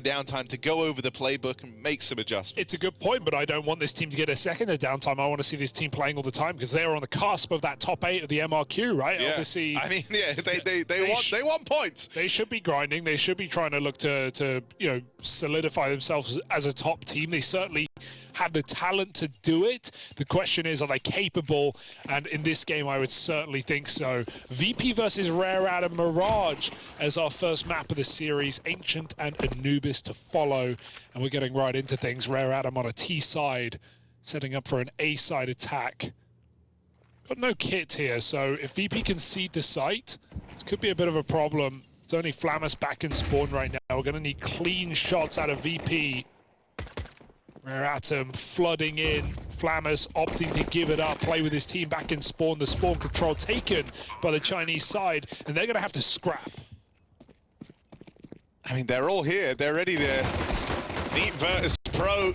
downtime to go over the playbook and make some adjustments. It's a good point, but I don't want this team to get a second of downtime. I want to see this team playing all the time because they are on the cusp of that top 8 of the MRQ, right? Yeah. Obviously, I mean, yeah, they want points. They should be grinding. They should be trying to look to solidify themselves as a top team. They certainly have the talent to do it. The question is, are they capable? And in this game, I would certainly think so. VP versus Rare Atom Mirage as our first map of the series. Ancient and Anubis to follow. And we're getting right into things. Rare Atom on a T side, setting up for an A side attack. Got no kit here, so if VP can cede the site, this could be a bit of a problem. It's only Flamus back in spawn right now. We're going to need clean shots out of VP. Rare Atom flooding in. Flamus opting to give it up, play with his team back in spawn. The spawn control taken by the Chinese side, and they're going to have to scrap. I mean, they're all here. They're ready to meet Virtus.pro.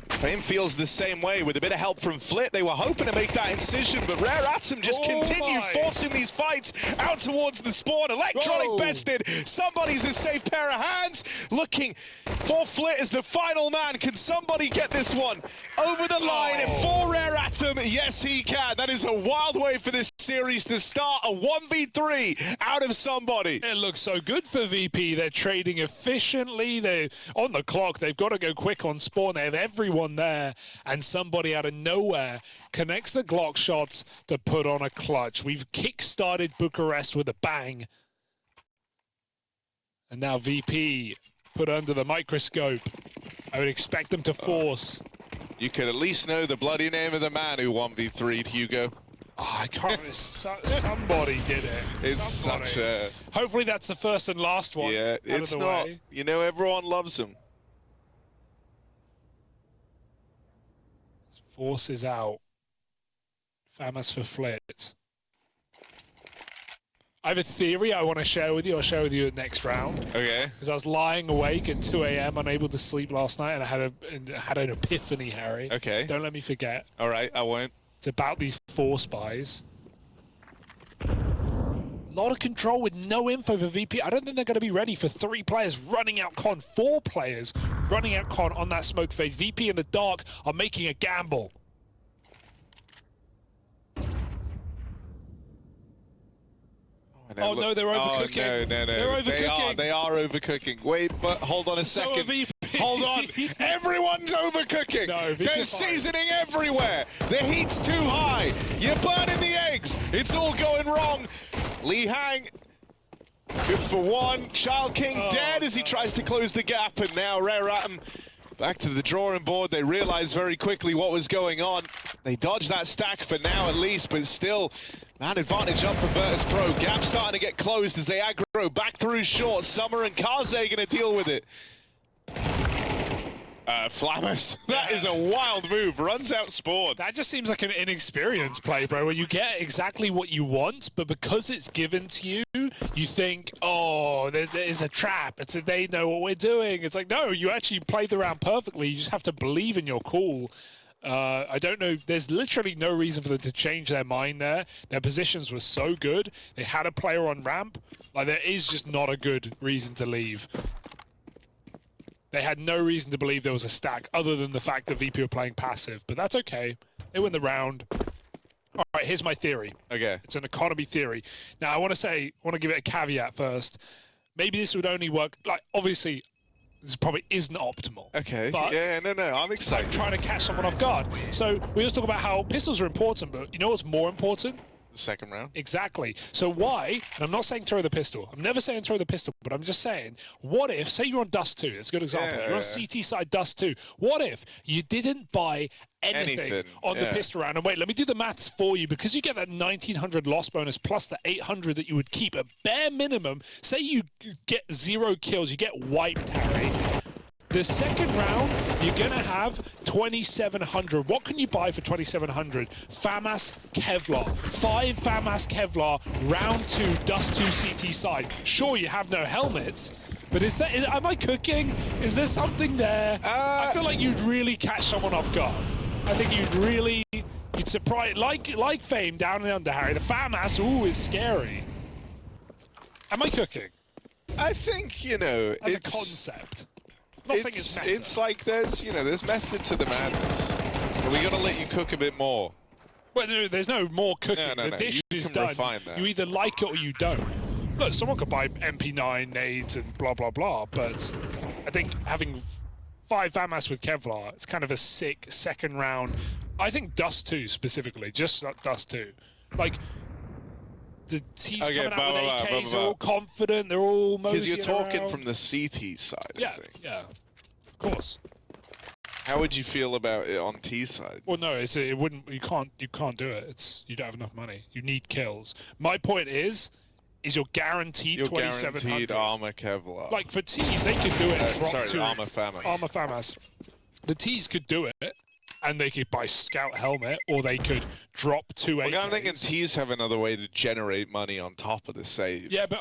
Fame feels the same way with a bit of help from Flit. They were hoping to make that incision, but Rare Atom just continue forcing these fights out towards the spawn. Electronic bested. Somebody's a safe pair of hands. Looking for Flit as the final man. Can somebody get this one over the line for Rare Atom? Yes, he can. That is a wild way for this series to start. A 1v3 out of somebody. It looks so good for VP. They're trading efficiently. They're on the clock. They've got to go quick on spawn. They have everyone there, and somebody out of nowhere connects the Glock shots to put on a clutch. We've kick-started Bucharest with a bang. And now VP put under the microscope. I would expect them to force. You could at least know the bloody name of the man who 1v3'd Hugo. Oh, I can't remember. Somebody did it. It's such a... Hopefully that's the first and last one. Yeah, it's not. Way. You know, everyone loves him. Forces out. Famous for Flit. I have a theory I want to share with you. I'll share with you at next round. Okay. Because I was lying awake at 2 a.m. unable to sleep last night, and I had an epiphany, Harry. Okay. Don't let me forget. All right, I won't. It's about these 4 spies. A lot of control with no info for VP. I don't think they're going to be ready for 3 players running out con, 4 players running out con on that smoke fade. VP in the dark are making a gamble. Oh, no, they're overcooking. Oh, no. They're overcooking. They are overcooking. Wait, but hold on a second. So hold on. Everyone's overcooking. No, there's seasoning everywhere. The heat's too high. You're burning the eggs. It's all going wrong. Li Hang, good for 1. Child King dead as he tries to close the gap. And now Rare Atom back to the drawing board. They realized very quickly what was going on. They dodged that stack for now at least, but still, man advantage up for Virtus.pro. Gap starting to get closed as they aggro back through short. Summer and Kaze going to deal with it. Flamus, that is a wild move. Runs out spawn. That just seems like an inexperienced play, bro, where you get exactly what you want, but because it's given to you, you think, oh, there's a trap. They know what we're doing. It's like, no, you actually played the round perfectly. You just have to believe in your call. I don't know. There's literally no reason for them to change their mind there. Their positions were so good. They had a player on ramp. Like, there is just not a good reason to leave. They had no reason to believe there was a stack other than the fact that VP were playing passive. But that's okay. They win the round. All right, here's my theory. Okay. It's an economy theory. Now, I want to give it a caveat first. Maybe this would only work, like, obviously, this probably isn't optimal. Okay. But yeah, no, I'm excited. I'm trying to catch someone off guard. So we always talk about how pistols are important, but you know what's more important? The second round. Exactly. So why, and I'm not saying throw the pistol. I'm never saying throw the pistol, but I'm just saying, what if, say you're on Dust 2, it's a good example. You're on CT side Dust 2. What if you didn't buy anything on the pistol round? And wait, let me do the maths for you. Because you get that 1900 loss bonus plus the 800 that you would keep at bare minimum. Say you get 0 kills, you get wiped, Harry. The second round, you're going to have 2,700. What can you buy for 2,700? FAMAS Kevlar. 5 FAMAS Kevlar, round 2, Dust 2 CT side. Sure, you have no helmets, but am I cooking? Is there something there? I feel like you'd really catch someone off guard. I think you'd surprise, like Fame down and under, Harry. The FAMAS, ooh, is scary. Am I cooking? I think, you know, as a concept. I'm not saying it's meta. It's like there's, you know, there's method to the madness. And we got to let you cook a bit more. Well, no, there's no more cooking. No, the dish you is can done. refine that. You either like it or you don't. Look, someone could buy MP9 nades and blah, blah, blah, but I think having 5 FAMAS with Kevlar, it's kind of a sick second round. I think Dust 2 specifically, just Dust 2. Like, the T's coming out with AKs, they're all confident, they're all moseying because you're talking around. from the CT side, Yeah, I think. yeah, of course. How would you feel about it on T side? Well, no, it wouldn't. You can't do it. You don't have enough money. You need kills. My point is you're guaranteed 2,700. Guaranteed armor Kevlar. Like for T's, they could do it. And drop sorry, to armor FAMAS. Armor FAMAS. The T's could do it, and they could buy Scout helmet, or they could drop 2 AKs. I'm thinking T's have another way to generate money on top of the save. Yeah, but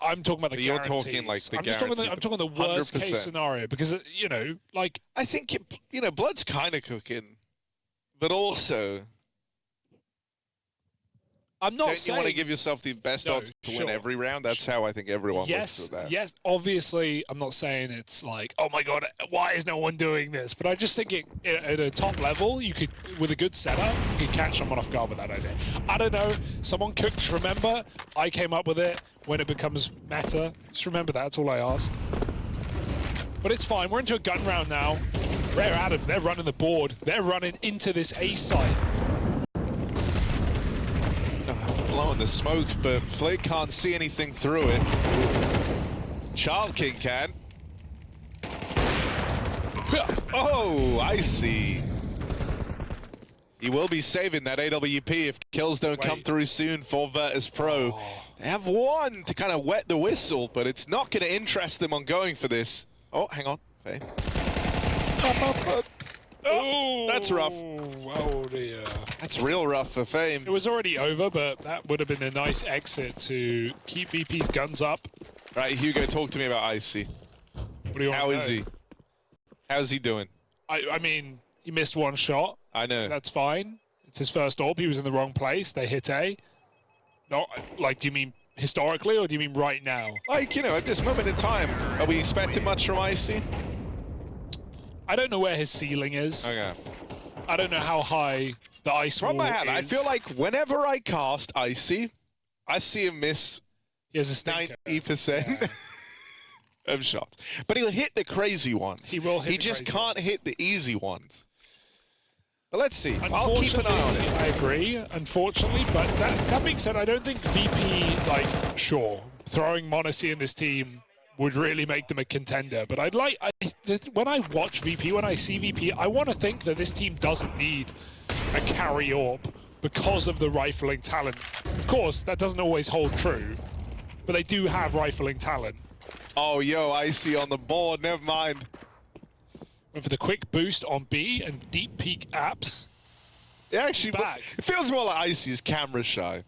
I'm talking about the You're guarantees. talking like the I'm talking the worst 100%. case scenario because you know, like I think you know, Blood's kind of cooking, but also I'm not don't saying you want to give yourself the best odds to win every round? That's how I think everyone looks at that. Yes, obviously, I'm not saying it's like, oh my god, why is no one doing this? But I just think at a top level, you could, with a good setup, you could catch someone off guard with that idea. I don't know, someone cooked, remember? I came up with it when it becomes meta. Just remember that, that's all I ask. But it's fine, we're into a gun round now. Rare Atom, they're running the board. They're running into this A site. Blowing the smoke, but Flick can't see anything through it. Child King can. Oh, I see. He will be saving that AWP if kills don't come through soon for Virtus.pro. They have one to kind of wet the whistle, but it's not going to interest them on going for this. Oh, hang on. Faye. Oh, that's rough. Oh dear. That's real rough for Fame. It was already over, but that would have been a nice exit to keep VP's guns up. Right, Hugo, talk to me about Icy. What do you want How to is know? he? How's he doing? I mean, he missed one shot. I know. That's fine. It's his first AWP. He was in the wrong place. They hit A. No, like, do you mean historically or do you mean right now? Like, you know, at this moment in time, are we expecting much from Icy? I don't know where his ceiling is. Okay. I don't know how high the ice From wall my hand, is. I feel like whenever I cast Icy, I see him miss he has a stinker. 90% of shots. But he'll hit the crazy ones. He will hit He the just crazy can't ones. hit the easy ones. But let's see. I'll keep an eye on it. I agree, unfortunately. But that being said, I don't think VP, like, sure, throwing Monacy in this team would really make them a contender. But when I watch VP, when I see VP, I want to think that this team doesn't need a carry AWP because of the rifling talent. Of course, that doesn't always hold true, but they do have rifling talent. Oh, yo, Icy on the board. Never mind. Went for the quick boost on B and deep peek apps. Yeah, actually, Back. it feels more like Icy's camera shy.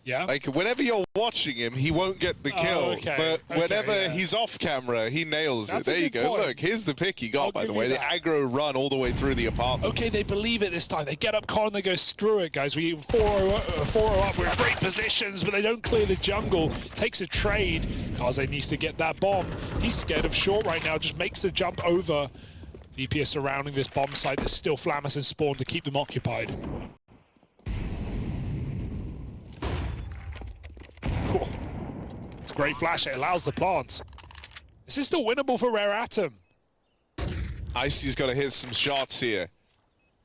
Yeah. Like, whenever you're watching him, he won't get the kill. Okay. But whenever yeah. he's off camera, he nails That's it. a There you good go. point. Look, here's the pick he got, I'll by the give way. you The that. aggro run all the way through the apartments. Okay, they believe it this time. They get up car and they go, screw it, guys. We 4-0 up. We're in great positions, but they don't clear the jungle. Takes a trade. Kaze needs to get that bomb. He's scared of short right now. Just makes the jump over. VP is surrounding this bomb site. There's still Flammas and Spawn to keep them occupied. Cool. It's a great flash. It allows the plants. This is still winnable for Rare Atom. Icy's got to hit some shots here.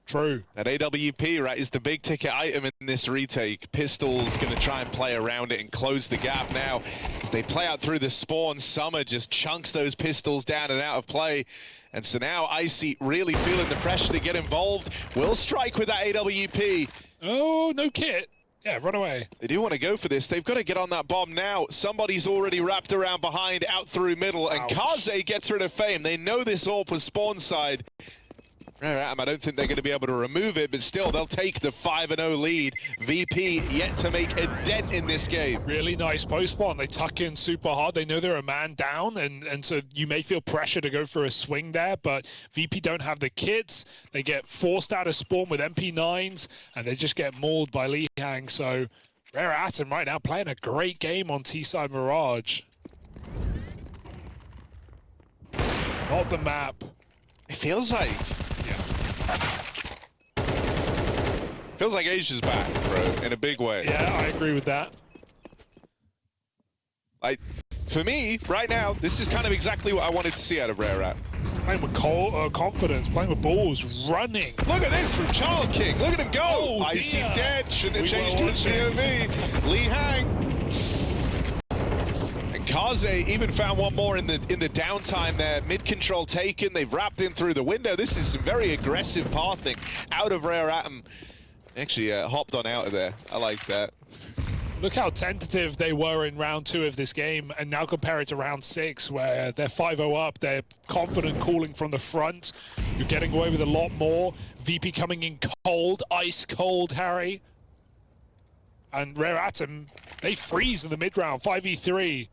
True. That AWP, right, is the big ticket item in this retake. Pistol's going to try and play around it and close the gap now. As they play out through the spawn, Summer just chunks those pistols down and out of play. And so now Icy really feeling the pressure to get involved. Will strike with that AWP. Oh, no kit. Yeah, run away. They do want to go for this. They've got to get on that bomb now. Somebody's already wrapped around behind, out through middle, and Kaze gets rid of Fame. They know this AWP was spawn side. I don't think they're going to be able to remove it, but still, they'll take the 5-0 lead. VP yet to make a dent in this game. Really nice post-spawn. They tuck in super hard. They know they're a man down, and so you may feel pressure to go for a swing there, but VP don't have the kits. They get forced out of spawn with MP9s, and they just get mauled by Lihang. So Rare Atom right now playing a great game on T-side Mirage. Not the map. It feels like... Feels like Asia's back, bro, in a big way. Yeah, I agree with that. Like, for me, right now, this is kind of exactly what I wanted to see out of Rare Rat. Playing with confidence, playing with balls, running. Look at this from Child King. Look at him go. Oh, I see dear. dead. Shouldn't have changed to his POV. Lee Hang. And Kaze even found one more in the downtime there. Mid control taken. They've wrapped in through the window. This is some very aggressive pathing out of Rare Atom. Actually, hopped on out of there. I like that. Look how tentative they were in round 2 of this game, and now compare it to round 6, where they're 5-0 up, they're confident calling from the front. You're getting away with a lot more. VP coming in cold, ice cold, Harry. And Rare Atom, they freeze in the mid-round, 5v3.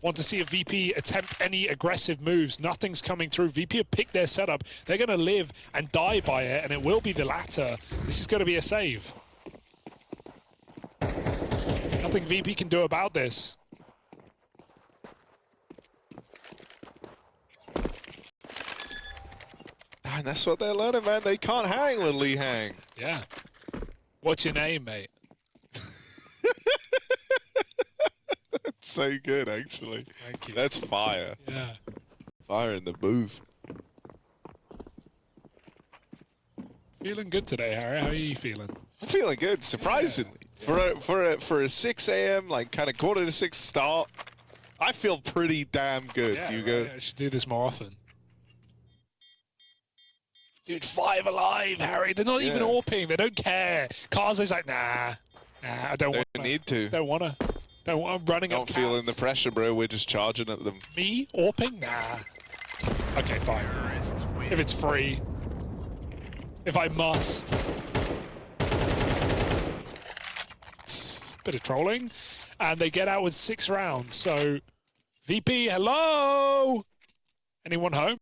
Want to see if VP attempt any aggressive moves. Nothing's coming through. VP have picked their setup. They're going to live and die by it, and it will be the latter. This is going to be a save. Nothing VP can do about this. And that's what they're learning, man. They can't hang with Lee Hang. Yeah. What's your name, mate? That's so good, actually. Thank you. That's fire. Yeah. Fire in the booth. Feeling good today, Harry. How are you feeling? I'm feeling good, surprisingly. Yeah. For a 6 a.m., like kind of 5:45 start, I feel pretty damn good, Hugo. Right. I should do this more often. Dude, 5 alive, Harry. They're not even AWPing. They don't care. Kaze's like, nah, I don't want to. Need to. Don't want to. I'm running up. Not feeling the pressure, bro. We're just charging at them. Me? AWPing? Nah. Okay, fine. If it's free. If I must. Bit of trolling. And they get out with 6 rounds. So, VP, hello? Anyone home?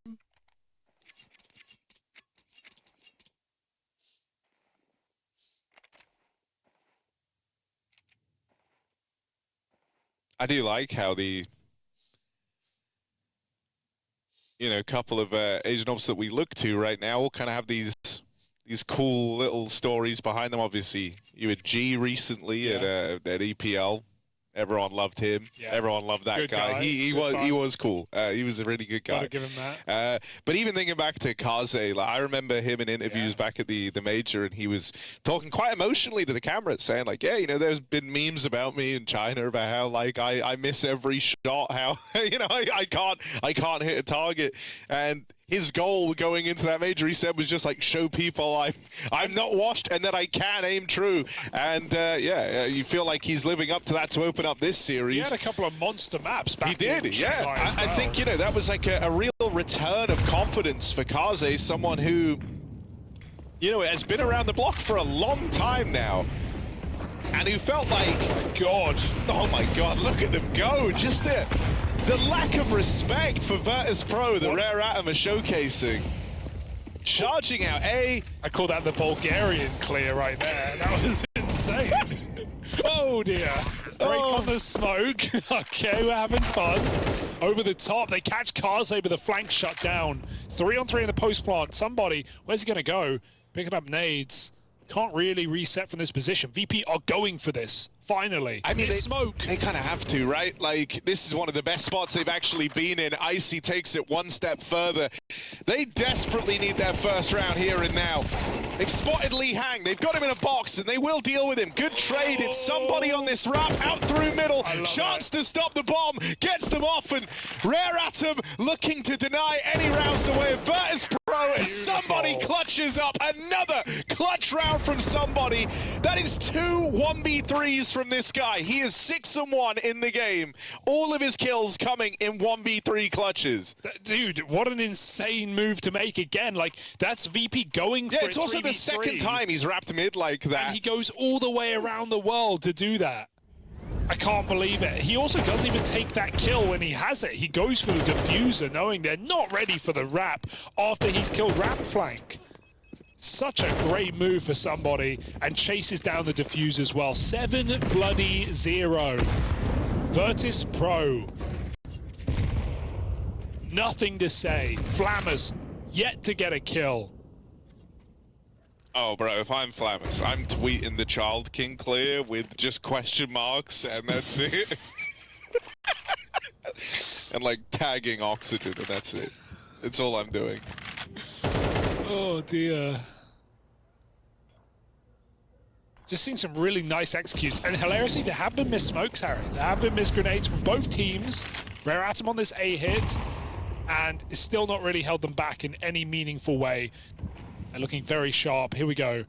I do like how the, couple of Asian ops that we look to right now all kind of have these cool little stories behind them. Obviously, you had G recently at EPL. Everyone loved him. Yeah. Everyone loved that good guy. He was cool. He was a really good guy. Gotta give him that. But even thinking back to Kaze, like, I remember him in interviews back at the major, and he was talking quite emotionally to the camera, saying like, yeah, there's been memes about me in China about how like I miss every shot, how I can't hit a target, and his goal going into that major, he said, was just like show people I'm not washed and that I can aim true. And you feel like he's living up to that to open up this series. He had a couple of monster maps back. He did, yeah. I think that was like a real return of confidence for Kaze, someone who has been around the block for a long time now. And who felt like, oh my God, look at them go. Just the lack of respect for Virtus.pro, the Rare Atom are showcasing. Charging out A. I call that the Bulgarian clear right there. That was insane. Oh dear. Break on the smoke. Okay, we're having fun. Over the top, they catch Kaze with a flank shut down. 3-on-3 in the post plant. Somebody, where's he gonna go? Picking up nades. Can't really reset from this position. VP are going for this. Finally. I mean, smoke. They kind of have to, right? Like, this is one of the best spots they've actually been in. Icy takes it one step further. They desperately need their first round here and now. They've spotted Lee Hang. They've got him in a box, and they will deal with him. Good trade. It's somebody on this wrap out through middle. Chance to stop the bomb. Gets them off, and Rare Atom looking to deny any rounds the way of Virtus.pro as somebody clutches up another clutch round from somebody. That is 2 1v3s from this guy. He is 6-1 in the game. All of his kills coming in 1v3 clutches. Dude, what an insane move to make again. Like, that's VP going for it. Yeah, it's also 3v3. The second time he's wrapped mid like that. And he goes all the way around the world to do that. I can't believe it. He also doesn't even take that kill when he has it. He goes for the diffuser, knowing they're not ready for the wrap after he's killed wrap flank. Such a great move for somebody, and chases down the diffuse as well. 7-0. Virtus.pro. nothing to say. Flammers yet to get a kill. Oh, bro, if I'm Flammers, I'm tweeting the Child King clear with just question marks, and that's it. And, like, tagging Oxygen, and that's it. It's all I'm doing. Oh, dear. Just seen some really nice executes. And hilariously, there have been missed smokes, Harry. There have been missed grenades from both teams. Rare Atom on this A hit, and it's still not really held them back in any meaningful way. They're looking very sharp. Here we go.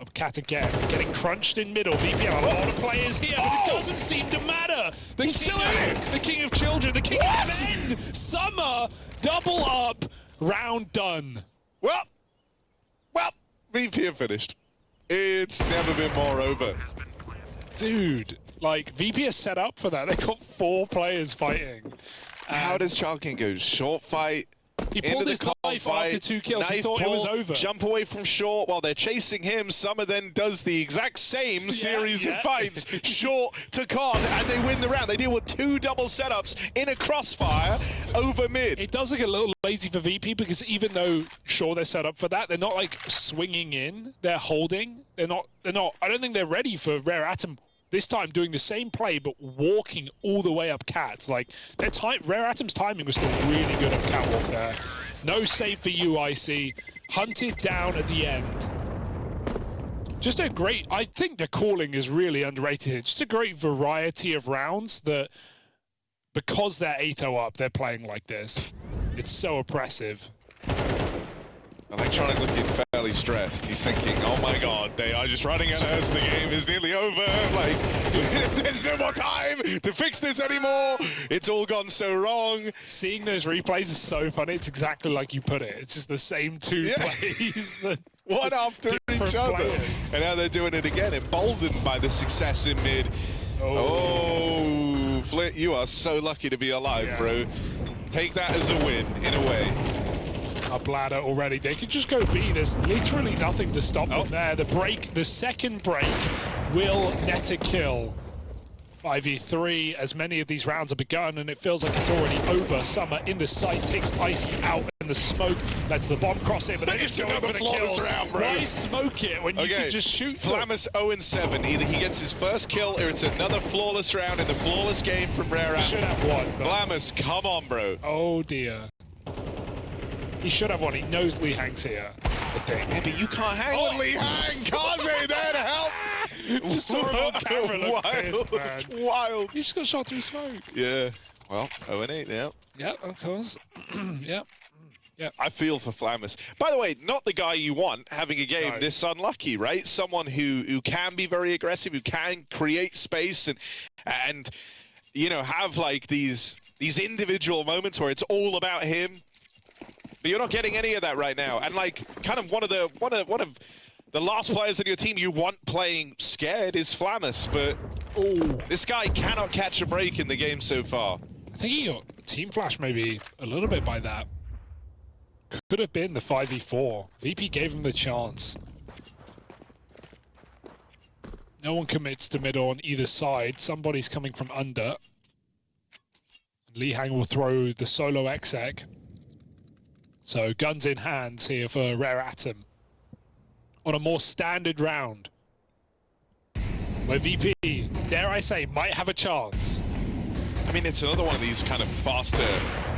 Up Cat again, getting crunched in middle. VP have a lot of players here, but it doesn't seem to matter. He's still in it. The king of children, the king of men. Summer, double up, round done. Well, VP have finished. It's never been more over. Dude, like, VP is set up for that. They got 4 players fighting. How does Child King go? Short fight. He pulled his knife after 2 kills. He thought it was over. Jump away from short while they're chasing him. Summer then does the exact same series of fights. Short to con, and they win the round. They deal with 2 double setups in a crossfire over mid. It does look a little lazy for VP because even though, sure, they're set up for that, they're not, like, swinging in. They're holding. They're not. I don't think they're ready for Rare Atom this time doing the same play, but walking all the way up Cat. Like, Rare Atom's timing was still really good up Catwalk there. No save for you, IC. Hunted down at the end. Just a great, I think the calling is really underrated here. Just a great variety of rounds that, because they're 8-0 up, they're playing like this. It's so oppressive. Electronic looking fairly stressed. He's thinking, oh my god, they are just running at us. The game is nearly over. Like, there's no more time to fix this anymore. It's all gone so wrong. Seeing those replays is so funny. It's exactly like you put it. It's just the same 2 plays. One after each other. And now they're doing it again, emboldened by the success in mid. Oh, Flit, you are so lucky to be alive, bro. Take that as a win, in a way. A bladder already. They could just go B. There's literally nothing to stop them there. The second break will net a kill. 5v3, as many of these rounds have begun, and it feels like it's already over. Summer in the sight, takes Icy out in the smoke, lets the bomb cross it, but then it's another for the kills. Round, bro. Why smoke it when you can just shoot? Flammers 0-7. Either he gets his first kill, or it's another flawless round in the flawless game from Rare Atom. Should have won. Flammers, come on, bro. Oh, dear. He should have won. He knows Lee Hang's here, I think. Yeah, but you can't hang with Lee Hang. Kaze there to help. Just saw him on camera. Look pissed, man. Wild. He just got shot through smoke. Yeah. Well, 0-8 now. Yeah, of course. Yep. I feel for Flammers. By the way, not the guy you want having a game this unlucky, right? Someone who can be very aggressive, who can create space and you know, have like these individual moments where it's all about him. But you're not getting any of that right now. And like, kind of one of the last players on your team you want playing scared is Flammers. But this guy cannot catch a break in the game so far. I think he got team flash maybe a little bit by that. Could have been the 5v4. VP gave him the chance. No one commits to middle on either side. Somebody's coming from under. Lee Hang will throw the solo exec. So guns in hands here for Rare Atom on a more standard round where VP, dare I say, might have a chance. I mean, it's another one of these kind of faster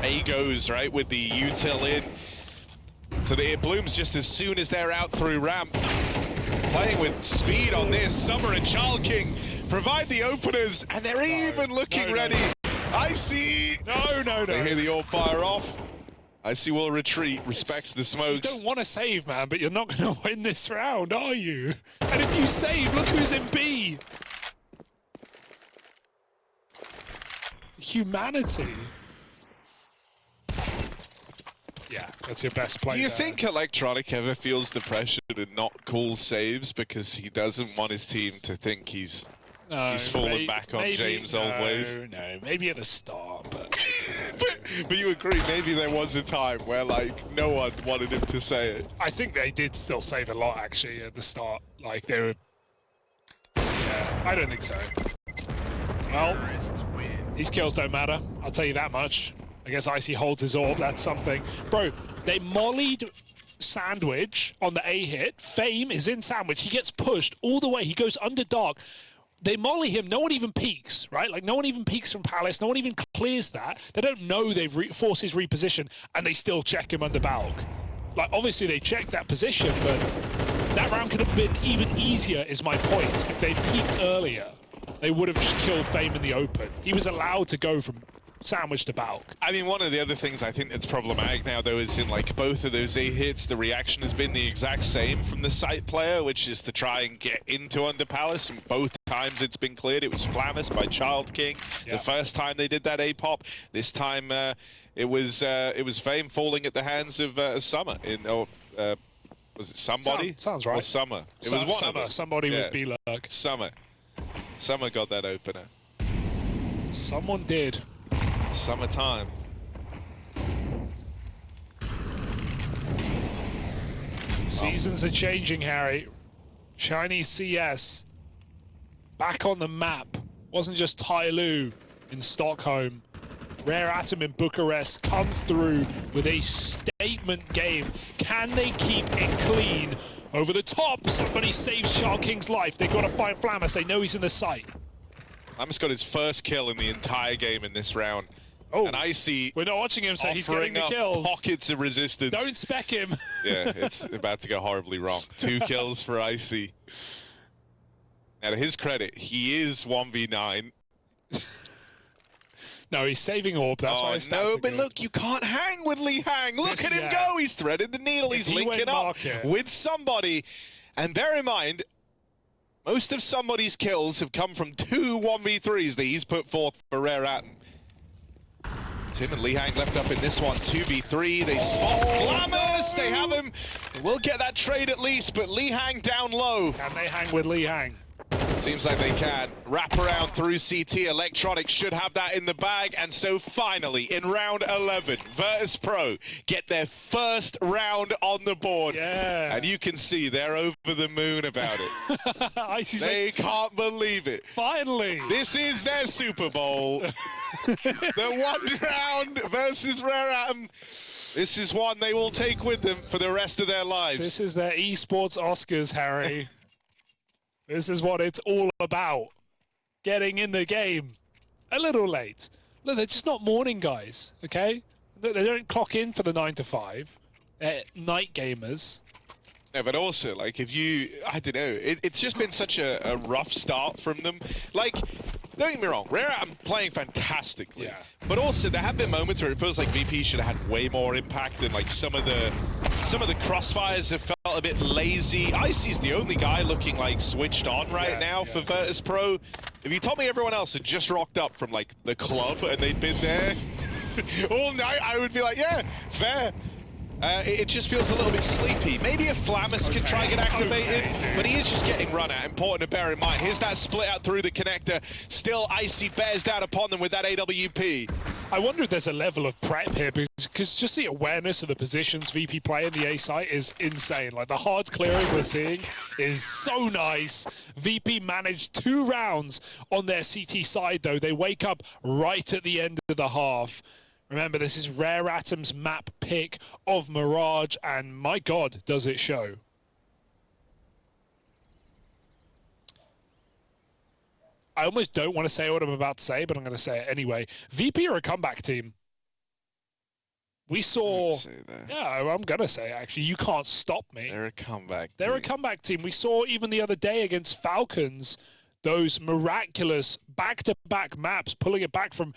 A-goes, right, with the util in. So it blooms just as soon as they're out through ramp. Playing with speed on this, Summer and Child King provide the openers, and they're even looking ready. I see. No. They hear the orb fire off. Icy will retreat, respects the smokes. You don't want to save, man, but you're not going to win this round, are you? And if you save, look who's in B. Humanity. Yeah, that's your best play. Do you there. think Electronic ever feels the pressure to not call saves because he doesn't want his team to think he's fallen back on James' old ways? No, maybe at the start, but... but you agree, maybe there was a time where, like, no one wanted him to say it. I think they did still save a lot, actually, at the start. Like, they were... Yeah, I don't think so. Well, these kills don't matter. I'll tell you that much. I guess Icy holds his orb, that's something. Bro, they mollied Sandwich on the A hit. Fame is in Sandwich. He gets pushed all the way. He goes under dark. They molly him. No one even peeks, right? Like, no one even peeks from Palace. No one even clears that. They don't know they've forced his reposition, and they still check him under Balk. Like, obviously, they checked that position, but that round could have been even easier, is my point. If they peeked earlier, they would have killed Fame in the open. He was allowed to go from Sandwich to Balk. I mean, one of the other things I think that's problematic now, though, is in like both of those A hits, the reaction has been the exact same from the site player, which is to try and get into under Palace, and both times it's been cleared. It was Flammus by Child King. The first time they did that A pop. This time it was Fame falling at the hands of Summer. Was it somebody? Sounds right. Or Summer. It was one Summer. of them. Somebody was B-Lurk. Summer got that opener. Someone did. Summertime. Seasons are changing, Harry. Chinese CS back on the map. Wasn't just Tyloo in Stockholm. Rare Atom in Bucharest come through with a statement game. Can they keep it clean? Over the top, somebody saves Child King's life. They got to find Flammus. They know he's in the site. Flammus got his first kill in the entire game in this round. Oh, and Icy, we're not watching him, so he's getting the kills. Pockets of resistance. Don't spec him. Yeah, it's about to go horribly wrong. 2 kills for Icy. Now, to his credit, he is 1v9. No, he's saving orb. That's why his stats no, are but good. Look, you can't hang with Li Hang. Look at him go. He's threaded the needle. He's linking up with somebody. And bear in mind, most of somebody's kills have come from 2 1v3s that he's put forth for Rare Atom. Tim and Li Hang left up in this one, 2v3. They spot Flammus. They have him. They will get that trade at least, but Li Hang down low. Can they hang with Li Hang? Seems like they can. Wrap around through CT. Electronics should have that in the bag. And so finally, in round 11, Virtus.pro get their first round on the board. Yeah. And you can see they're over the moon about it. They can't believe it. Finally. This is their Super Bowl. The 1 round versus Rare Atom. This is one they will take with them for the rest of their lives. This is their esports Oscars, Harry. This is what it's all about. Getting in the game a little late. Look, they're just not morning guys, okay? They don't clock in for the 9 to 5. They're night gamers. Yeah, but also, like, if you, I don't know, it's just been such a rough start from them. Like, don't get me wrong, Rare Atom playing fantastically. Yeah. But also, there have been moments where it feels like VP should have had way more impact, and like some of the crossfires have felt a bit lazy. Icy's the only guy looking like switched on right now for Virtus.pro. If you told me everyone else had just rocked up from like the club and they'd been there all night, I would be like, yeah, fair. It just feels a little bit sleepy. Maybe if Flammus can try and get activated, but he is just getting run at. Important to bear in mind. Here's that split out through the connector. Still, Icy bears down upon them with that AWP. I wonder if there's a level of prep here, because just the awareness of the positions VP play in the A site is insane. Like, the hard clearing we're seeing is so nice. VP managed 2 rounds on their CT side, though. They wake up right at the end of the half. Remember, this is Rare Atom's map pick of Mirage, and my God, does it show. I almost don't want to say what I'm about to say, but I'm going to say it anyway. VP are a comeback team. We saw... Yeah, I'm going to say it, actually. You can't stop me. They're a comeback team. They're a comeback team. We saw even the other day against Falcons, those miraculous back-to-back maps, pulling it back from...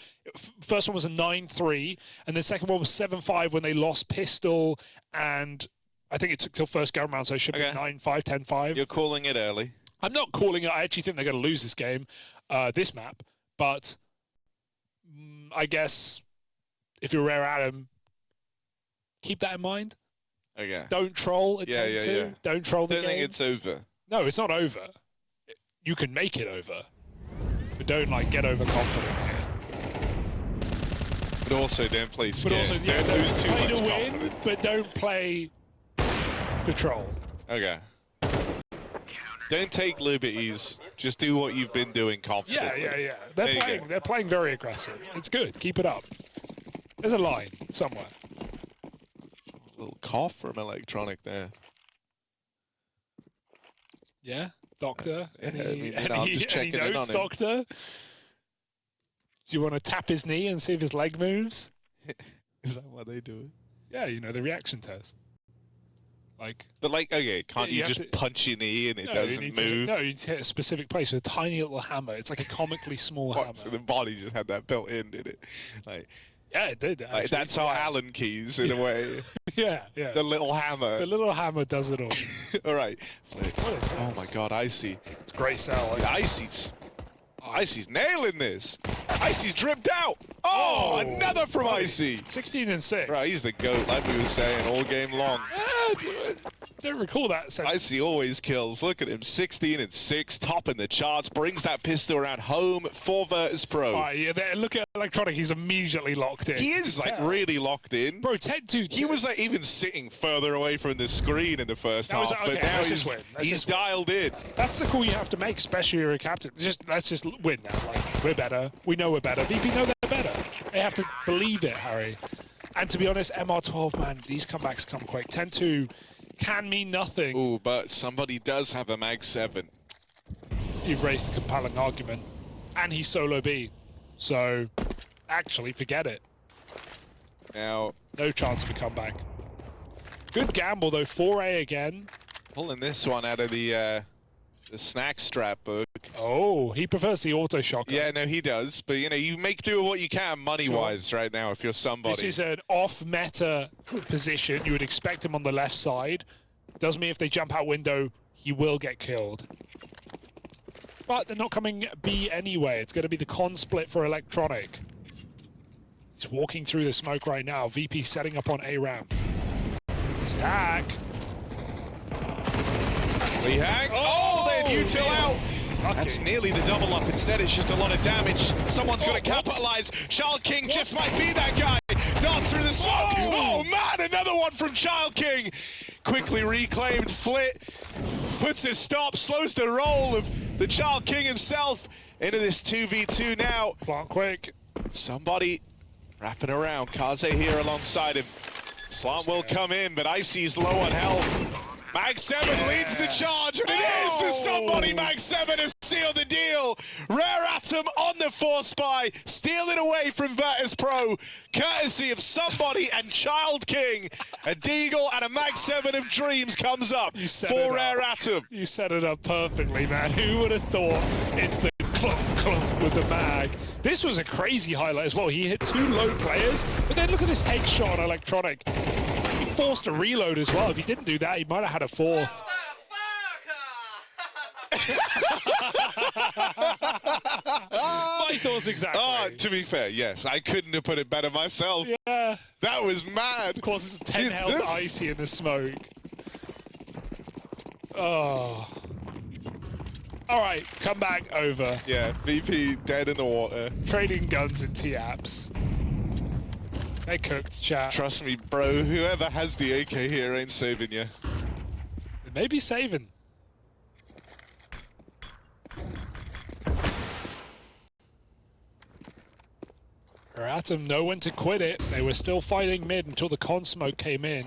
First one was a 9-3, and the second one was 7-5 when they lost Pistol, and I think it took till first go round, so it should be 9-5, 10-5. You're calling it early. I'm not calling it. I actually think they're going to lose this game, this map, but I guess if you're Rare Atom, keep that in mind. Okay. Don't troll at 10-2. Don't troll the game. I don't think it's over. No, it's not over. You can make it over, but don't like get overconfident here. But also don't play scared. But also, yeah, don't lose too play much to win, confidence. but don't play to troll. Okay. Don't take liberties. Just do what you've been doing confidently. Yeah. They're playing very aggressive. It's good. Keep it up. There's a line somewhere. A little cough from Electronic there. Yeah, doctor. Yeah, Any, I mean, I'm just checking in notes, on him. doctor? Do you want to tap his knee and see if his leg moves? Is that what they do? Yeah, you know, the reaction test. Like, But like, okay, can't you you have just to- punch your knee and it no, doesn't you need move? no, you need to hit a specific place with a tiny little hammer. It's like a comically small hammer. What? So the body just had that built in, did it? Like, Yeah, it did. like Actually. that's our Allen keys in a way. Yeah, yeah. The little hammer. The little hammer does it all. All right. What is Oh this? my God, Icy. It's great sell. Icy's nailing this. Icy's dripped out. Oh, another from Icy. 16 and 6. Right, he's the GOAT, like we were saying, all game long. Don't recall that sentence. Icy always kills. Look at him, 16 and 6, topping the charts, brings that pistol around home for Virtus.pro. Oh, yeah, look at Electronic. He's immediately locked in. He is like really locked in. Bro, 10-2. He was like even sitting further away from the screen in the first That was- half, okay, but now let's just win. Let's he's just win. dialed in. That's the call you have to make, especially if you're a captain. Let's just win now. Like, we're better. We know we're better. VP know they're better. They have to believe it, Harry. And to be honest, MR12, man, these comebacks come quick. 10-2 can mean nothing. Ooh, but somebody does have a Mag 7. You've raised a compelling argument. And he's solo B. So, actually, forget it. Now, No chance of a comeback. Good gamble, though. 4A again. pulling this one out of the snack strap book. Oh, he prefers the auto shotgun. Yeah, no, he does. But, you know, you make do with what you can money-wise right now if you're somebody. This is an off-meta position. You would expect him on the left side. Does mean if they jump out window, he will get killed. But they're not coming B anyway. It's going to be the con split for Electronic. He's walking through the smoke right now. VP setting up on A ramp. Stack. Lee Hang. Oh, they had util yeah. out. Lucky. That's nearly the double up. Instead, it's just a lot of damage. Someone's going to what? capitalize. Child King just might be that guy. Darts through the smoke. Oh, man, another one from Child King. Quickly reclaimed. Flit puts a stop, slows the roll of the Child King himself into this 2v2 now. Plant quick. Somebody wrapping around. Kaze here alongside him. Plant will come in, but Icy's low on health. Mag 7 leads the charge, and it is the somebody Mag 7 has sealed the deal. Rare Atom on the force buy, steal it away from Virtus.pro, courtesy of somebody and Child King. A Deagle and a Mag 7 of Dreams comes up for Rare Atom. You set it up perfectly, man. Who would have thought it's the clunk clunk with the mag? This was a crazy highlight as well. He hit 2 low players, but then look at this headshot on Electronic. He forced a reload as well. If he didn't do that, he might have had a 4th. My thoughts exactly. To be fair, yes, I couldn't have put it better myself. Yeah. That was mad. Of course, it's 10 health Icy in the smoke. Oh. All right, come back over. Yeah, VP dead in the water. Trading guns and T-apps. They cooked, chat. Trust me, bro, whoever has the AK here ain't saving you. Maybe saving. Atom know when to quit it. They were still fighting mid until the con smoke came in.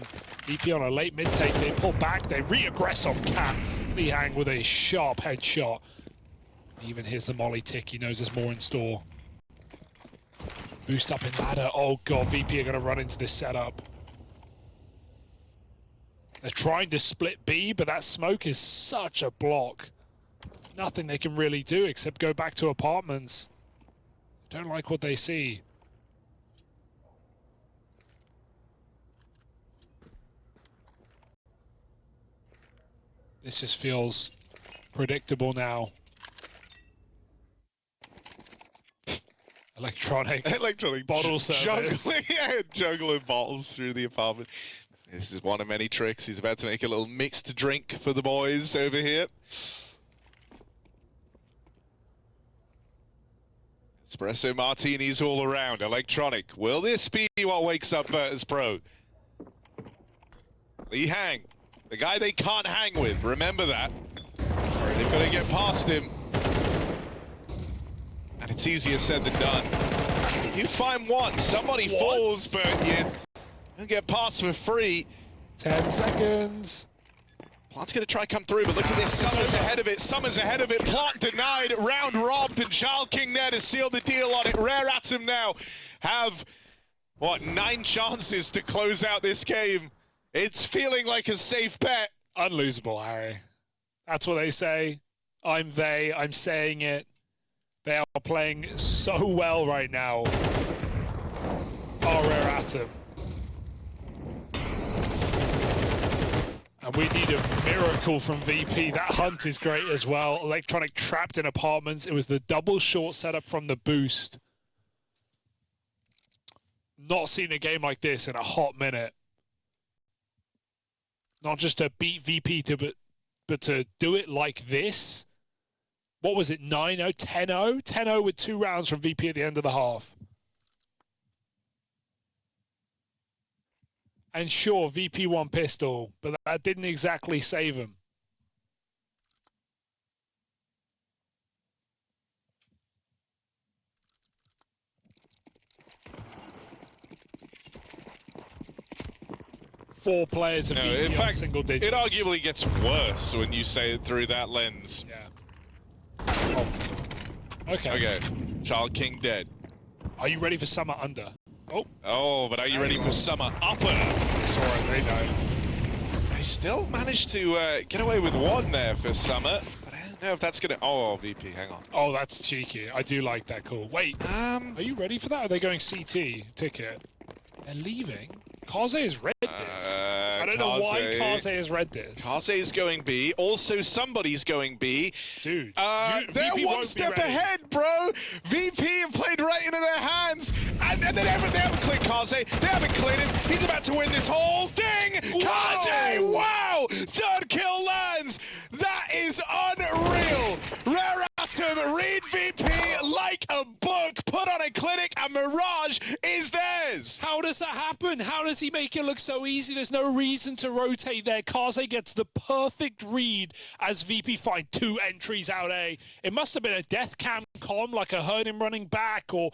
EP on a late mid take. They pull back. They re-aggress on Cat. Lee Hang with a sharp headshot. Even here's the molly tick. He knows there's more in store. Boost up in ladder. Oh god, VP are going to run into this setup. They're trying to split B, but that smoke is such a block. Nothing they can really do except go back to apartments. Don't like what they see. This just feels predictable now. Electronic bottle service. Juggling bottles through the apartment. This is one of many tricks. He's about to make a little mixed drink for the boys over here. Espresso martinis all around. Electronic. Will this be what wakes up Virtus.pro? Lee Hang, the guy they can't hang with. Remember that. They've got to get past him. And it's easier said than done. You find one, somebody falls, but you don't get past for free. 10 seconds. Plant's going to try come through, but look at this. Summer's ahead of it. Summer's ahead of it. Plant denied. Round robbed, and Child King there to seal the deal on it. Rare Atom now have, what, 9 chances to close out this game. It's feeling like a safe bet. Unlosable, Harry. That's what they say. I'm saying it. They are playing so well right now. Oh, Rare Atom. And we need a miracle from VP. That hunt is great as well. Electronic trapped in apartments. It was the double short setup from the boost. Not seen a game like this in a hot minute. Not just to beat VP, but to do it like this. What was it, 9-0, 10-0? 10-0 with 2 rounds from VP at the end of the half. And sure, VP won pistol, but that didn't exactly save him. Four players of VP in fact, single digits. It arguably gets worse when you say it through that lens. Yeah. Oh. Okay. Okay. Child King dead. Are you ready for Summer under? Oh. Oh, but are you ready for Summer upper? Sorry, they know. They still managed to get away with one there for Summer. But I don't know if that's going to... Oh, VP, hang on. Oh, that's cheeky. I do like that call. Wait, are you ready for that? Are they going CT ticket? They're leaving? Kaze has read this. I don't know why Kaze has read this. Kaze is going B. Also, somebody's going B. Dude, they're one step ahead, bro. VP have played right into their hands. And they haven't cleared Kaze. They haven't cleared him. He's about to win this whole thing. Kaze, wow. 3rd kill lands. That is unreal. Rare Atom read VP like a book. Put on a clinic, and Mirage is theirs. How does that happen? How does he make it look so easy? There's no reason to rotate there. Kaze gets the perfect read as VP find 2 entries out A. It must have been a death cam comm, like I heard him running back, or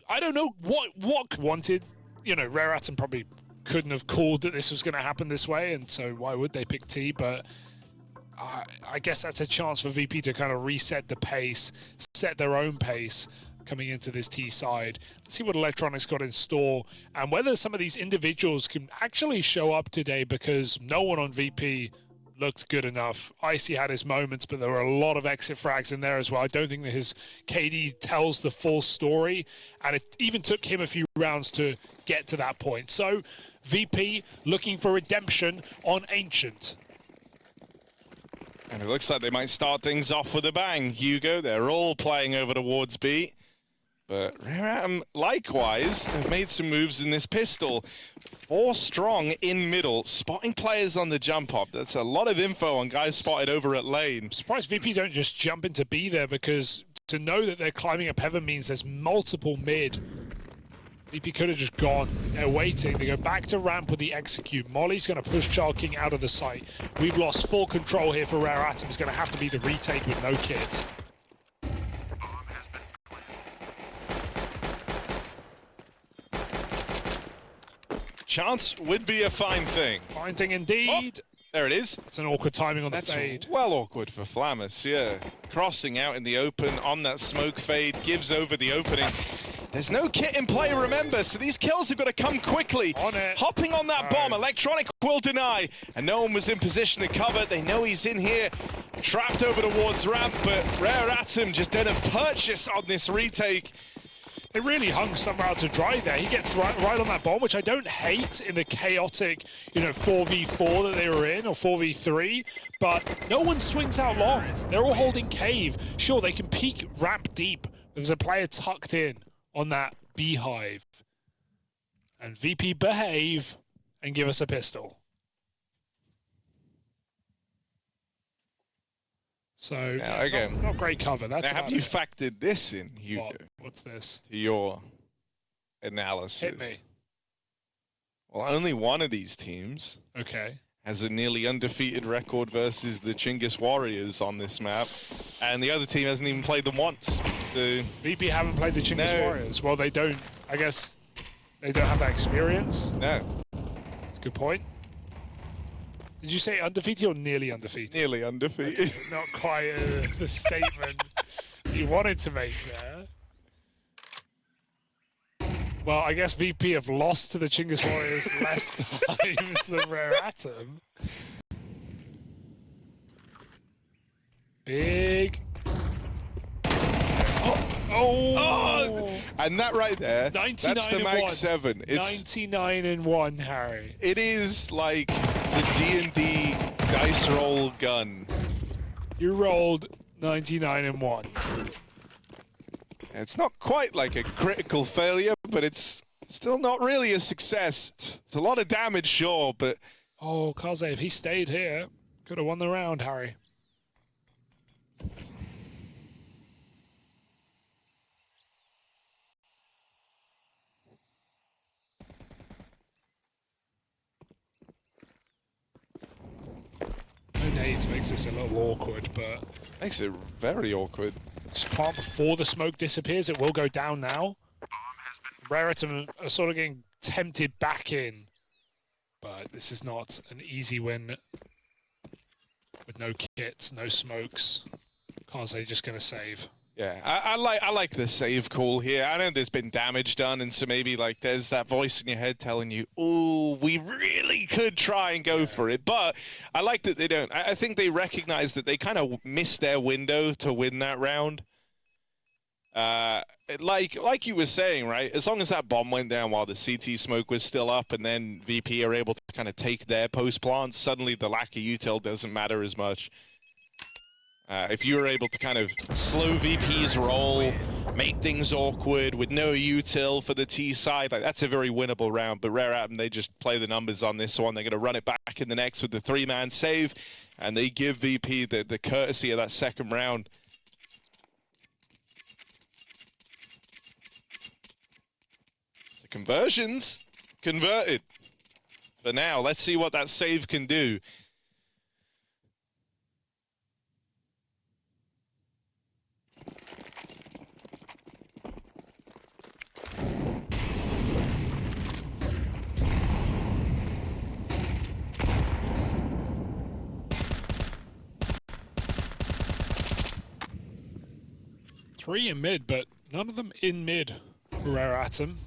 I don't know what wanted. You know, Rare Atom probably couldn't have called that this was going to happen this way, and so why would they pick T? But I guess that's a chance for VP to kind of reset the pace, set their own pace coming into this T side. Let's see what Electronics got in store and whether some of these individuals can actually show up today, because no one on VP looked good enough. Icy had his moments, but there were a lot of exit frags in there as well. I don't think that his KD tells the full story, and it even took him a few rounds to get to that point. So VP looking for redemption on Ancient. And it looks like they might start things off with a bang. Hugo, they're all playing over towards B. But Rare Atom, likewise, have made some moves in this pistol. 4 strong in middle, spotting players on the jump up. That's a lot of info on guys spotted over at lane. I'm surprised VP don't just jump into B there, because to know that they're climbing up heaven means there's multiple mid. VP could have just gone. They're waiting. They go back to ramp with the execute. Molly's going to push Child King out of the site. We've lost full control here for Rare Atom. It's going to have to be the retake with no kit. Chance would be a fine thing. Fine thing indeed. Oh, there it is. It's an awkward timing on the fade. Well awkward for Flamus, yeah. Crossing out in the open on that smoke fade, gives over the opening. There's no kit in play, remember, so these kills have got to come quickly. On it. Hopping on that bomb, Electronic will deny, and no one was in position to cover. They know he's in here, trapped over towards ramp, but Rare Atom just did a purchase on this retake. They really hung Summer out to dry there. He gets right on that bomb, which I don't hate in the chaotic, 4v4 that they were in, or 4v3, but no one swings out long. They're all holding cave. Sure, they can peek ramp deep. There's a player tucked in on that beehive. And VP behave and give us a pistol. So, yeah, again, not great cover. That's now, have you factored this in, Hugo? What's this? To your analysis. Hit me. Well, only one of these teams has a nearly undefeated record versus the Chinggis Warriors on this map, and the other team hasn't even played them once. So VP haven't played the Chinggis Warriors. Well, they don't I guess they don't have that experience. No. That's a good point. Did you say undefeated or nearly undefeated? Nearly undefeated. Okay, not quite the statement you wanted to make there. Well, I guess VP have lost to the Chinggis Warriors less times than Rare Atom. Big. Oh! And that right there, that's the Mag 7. It's 99-1, Harry. It is like the D&D dice roll gun. You rolled 99-1. It's not quite like a critical failure, but it's still not really a success. It's a lot of damage, sure, but... Oh, Kaze, if he stayed here, could have won the round, Harry. No nades makes this a little awkward, but... Makes it very awkward. Just plant before the smoke disappears. It will go down now. Rare Atom are sort of getting tempted back in. But this is not an easy win. With no kits, no smokes. Kaze just going to save. Yeah, I like the save call here. I know there's been damage done, and so maybe like there's that voice in your head telling you, "Oh, we really could try and go for it." But I like that they don't. I think they recognize that they kind of missed their window to win that round. Like you were saying, right? As long as that bomb went down while the CT smoke was still up, and then VP are able to kind of take their post plants, suddenly the lack of util doesn't matter as much. If you were able to kind of slow VP's roll, make things awkward with no util for the T side, like that's a very winnable round. But Rare Atom, they just play the numbers on this one. They're going to run it back in the next with the 3-man save, and they give VP the courtesy of that second round. So conversions converted. For now, let's see what that save can do. Three in mid, but none of them in mid for Rare Atom.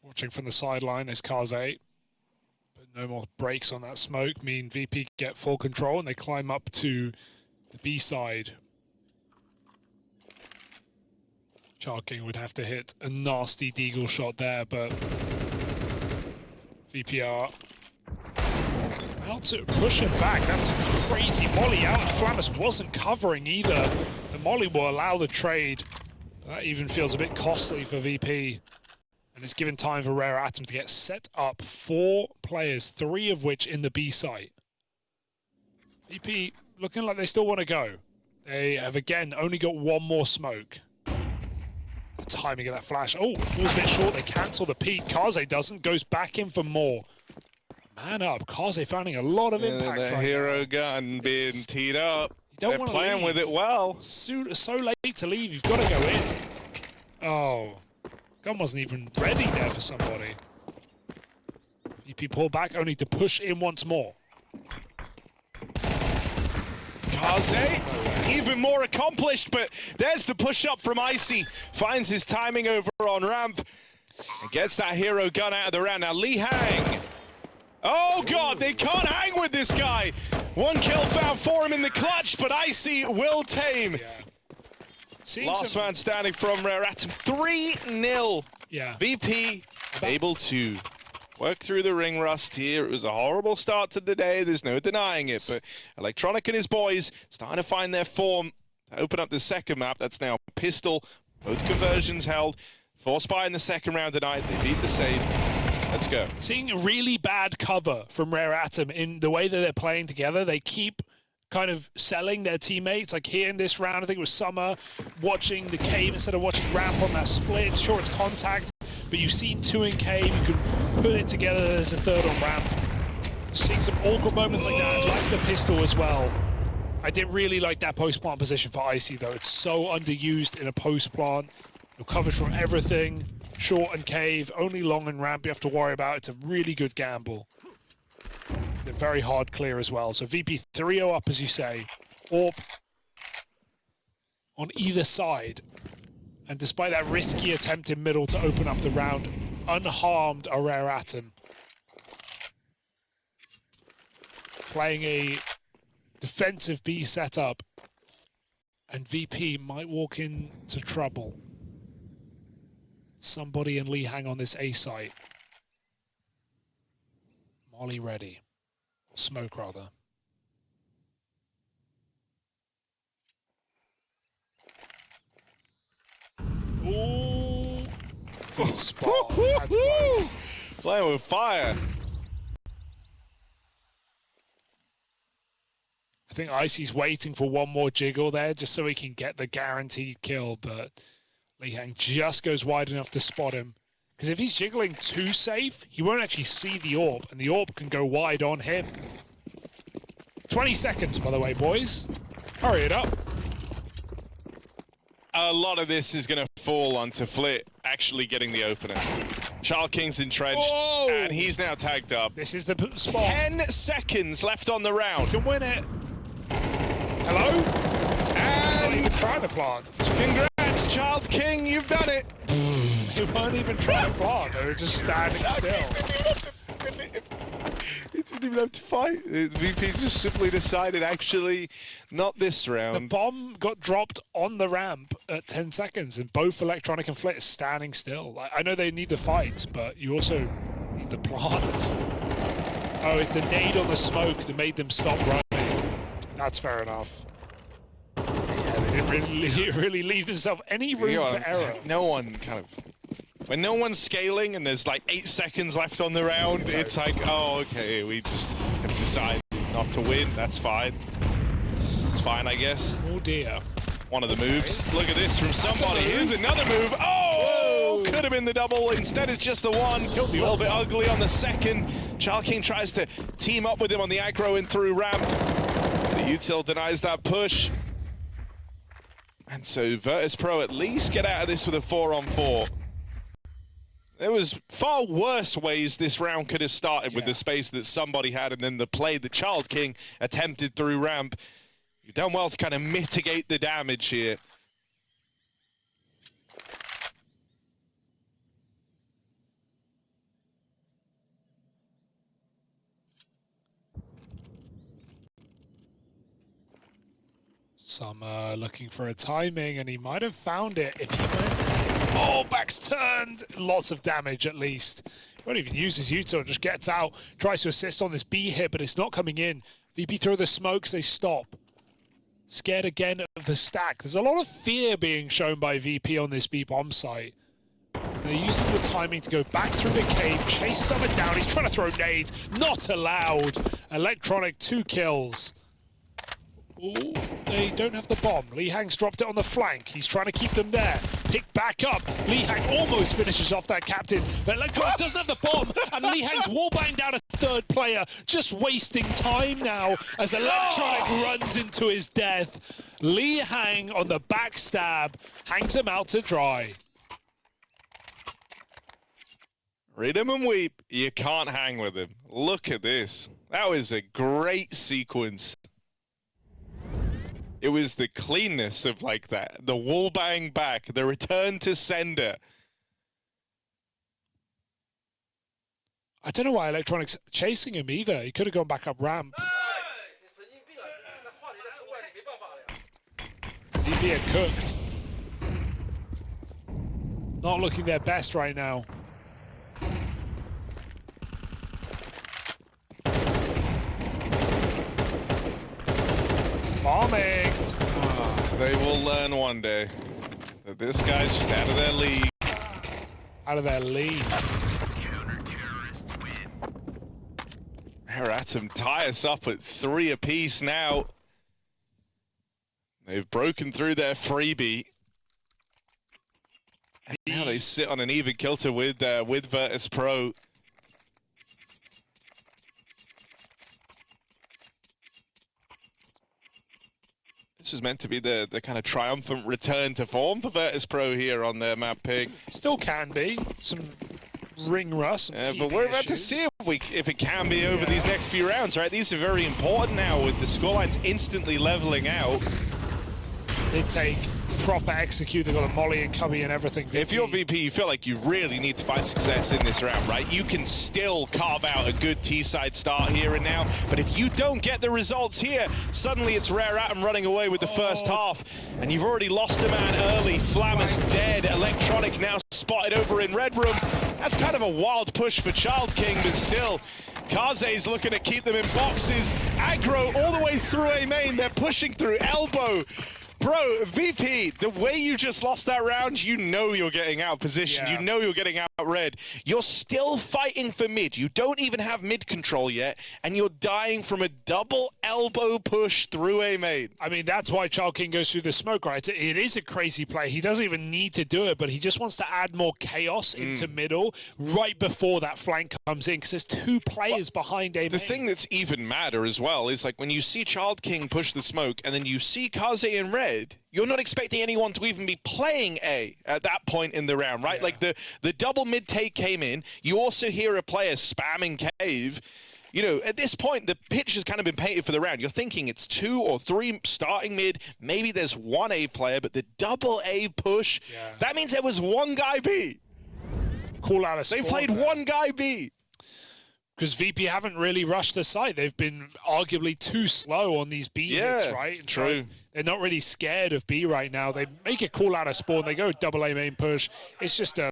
Watching from the sideline is Kaze, but no more breaks on that smoke mean VP get full control and they climb up to the B side. Charking would have to hit a nasty deagle shot there, but VPR about to push him back. That's a crazy molly out. Flamus wasn't covering either. The molly will allow the trade. That even feels a bit costly for VP. And it's given time for Rare Atom to get set up. 4 players, 3 of which in the B site. VP looking like they still want to go. They have again only got 1 more smoke. The timing of that flash. Oh, it falls a bit short. They cancel the peak. Kaze doesn't. Goes back in for more. Man up. Kaze finding a lot of impact the right hero now. gun being teed up. They're playing with it well. So late to leave. You've got to go in. Oh. Gun wasn't even ready there for somebody. VP pull back only to push in once more. Kaze, even more accomplished, but there's the push-up from Icy. Finds his timing over on ramp and gets that hero gun out of the round. Now, Lee Hang. Oh, God, they can't hang with this guy. 1 kill found for him in the clutch, but Icy will tame. Yeah. Last man standing from Rare Atom. 3-0. Yeah. VP able to work through the ring rust here. It was a horrible start to the day. There's no denying it. But Electronic and his boys starting to find their form to open up the second map. That's now Pistol. Both conversions held. 4 spy in the second round tonight. They beat the save. Let's go. Seeing really bad cover from Rare Atom in the way that they're playing together. They keep kind of selling their teammates. Like here in this round, I think it was Summer watching the cave instead of watching ramp on that split. Sure, it's contact, but you've seen 2 in cave. You can put it together as a 3rd on ramp. Seeing some awkward moments like that, like the pistol as well. I didn't really like that post-plant position for Icy, though. It's so underused in a post-plant. You're covered from everything. Short and cave, only long and ramp you have to worry about. It's a really good gamble. They're very hard clear as well. So VP 3-0 up, as you say. Orb on either side. And despite that risky attempt in middle to open up the round, unharmed are Rare Atom. Playing a defensive B setup. And VP might walk into trouble. Somebody in Lee Hang on this A site. Molly ready. Or smoke, rather. Ooh. Good spot. That's close. Playing with fire. I think Icy's waiting for one more jiggle there just so he can get the guaranteed kill, but Lee Hang just goes wide enough to spot him. Because if he's jiggling too safe, he won't actually see the orb, and the orb can go wide on him. 20 seconds, by the way, boys. Hurry it up. A lot of this is going to fall onto Flit actually getting the opener. Child King's entrenched, Whoa. and he's now tagged up. This is the spot. 10 seconds left on the round. Can win it. Hello? And Not even trying to plant. congrats, Child King, you've done it. They weren't even trying to plant. They were just standing still. He didn't even have to fight. VP just simply decided, actually, not this The round. bomb got dropped on the ramp at 10 seconds, and both Electronic and Flit are standing still. Like, I know they need the fights, but you also need the plant. Oh, it's a nade on the smoke that made them stop running. That's fair enough. Yeah, they didn't really leave themselves any room for error. No one kind of... When no one's scaling and there's like 8 seconds left on the round, it's like, oh, okay, we just have decided not to win. That's fine. It's fine, I guess. Oh, dear. One of the moves. Look at this from somebody. Here's another move. Oh! Could have been the double. Instead, it's just the one. A little bit ugly on the second. Child King tries to team up with him on the aggro and through ramp. The util denies that push. And so Virtus.pro at least get out of this with a 4-on-4. There was far worse ways this round could have started with the space that somebody had, and then the play that Child King attempted through ramp. You've done well to kind of mitigate the damage here. Some looking for a timing, and he might have found it if he went. Oh, back's turned. Lots of damage, at least. Won't even use his util, just gets out, tries to assist on this B hit, but it's not coming in. VP throw the smokes, they stop. Scared again of the stack. There's a lot of fear being shown by VP on this B bomb site. They're using the timing to go back through the cave, chase someone down. He's trying to throw nades. Not allowed. Electronic, 2 kills. Ooh, they don't have the bomb. Lee Hang's dropped it on the flank. He's trying to keep them there. Pick back up. Lee Hang almost finishes off that captain, but Electronic doesn't have the bomb, and Lee Hang's wallbanging down a third player, just wasting time now as Electronic runs into his death. Lee Hang on the backstab hangs him out to dry. Read him and weep. You can't hang with him. Look at this. That was a great sequence. It was the cleanness of like that, the wall bang back, the return to sender. I don't know why Electronic's chasing him either. He could have gone back up ramp. He'd be cooked. Not looking their best right now. Farming. They will learn one day that this guy's just out of their league. Out of their league. Rare Atom tie us up at 3 apiece now. They've broken through their freebie. And now they sit on an even kilter with Virtus.pro. This was meant to be the kind of triumphant return to form for Virtus.pro here on their map pick. Still can be. Some ring rust, some but we're about to see if it can be over these next few rounds, right? These are very important now with the scorelines instantly leveling out. They take proper execute. They've got a molly and cubby and everything. If you're VP, you feel like you really need to find success in this round, right? You can still carve out a good T-side start here and now, but if you don't get the results here, suddenly it's Rare Atom running away with the first half, and you've already lost a man early. Flammus dead. Electronic now spotted over in Red Room. That's kind of a wild push for Child King, but still, Kaze's looking to keep them in boxes. Aggro all the way through A main. They're pushing through elbow. Bro, VP, the way you just lost that round, you know you're getting out positioned. You know you're getting out red. You're still fighting for mid. You don't even have mid control yet, and you're dying from a double elbow push through A main. I mean, that's why Child King goes through the smoke, right? It is a crazy play. He doesn't even need to do it, but he just wants to add more chaos into middle right before that flank comes in, because there's two players behind A main. The thing that's even madder as well is like when you see Child King push the smoke, and then you see Kaze in red, you're not expecting anyone to even be playing A at that point in the round, right? Like the double mid take came in. You also hear a player spamming cave. You know, at this point, the pitch has kind of been painted for the round. You're thinking it's 2 or 3 starting mid. Maybe there's 1 A player, but the double A push, that means there was 1 guy B. Call out a They played 1 guy B. Because VP haven't really rushed the site. They've been arguably too slow on these B hits, right? And true. So they're not really scared of B right now. They make a call out of spawn. They go double A main push. It's just a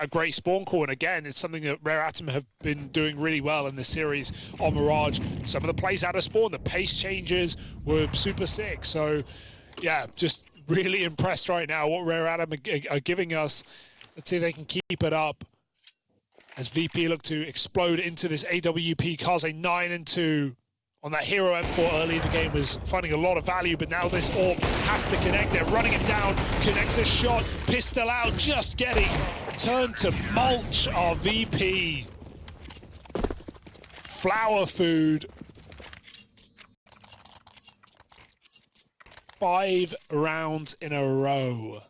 great spawn call. And again, it's something that Rare Atom have been doing really well in the series on Mirage. Some of the plays out of spawn, the pace changes were super sick. So, yeah, just really impressed right now what Rare Atom are giving us. Let's see if they can keep it up. As VP look to explode into this AWP. Kaze 9-2 on that hero M4 early in the game was finding a lot of value, but now this AWP has to connect. They're running him down, connects a shot, pistol out, just getting turned to mulch our VP. Flower food. 5 rounds in a row.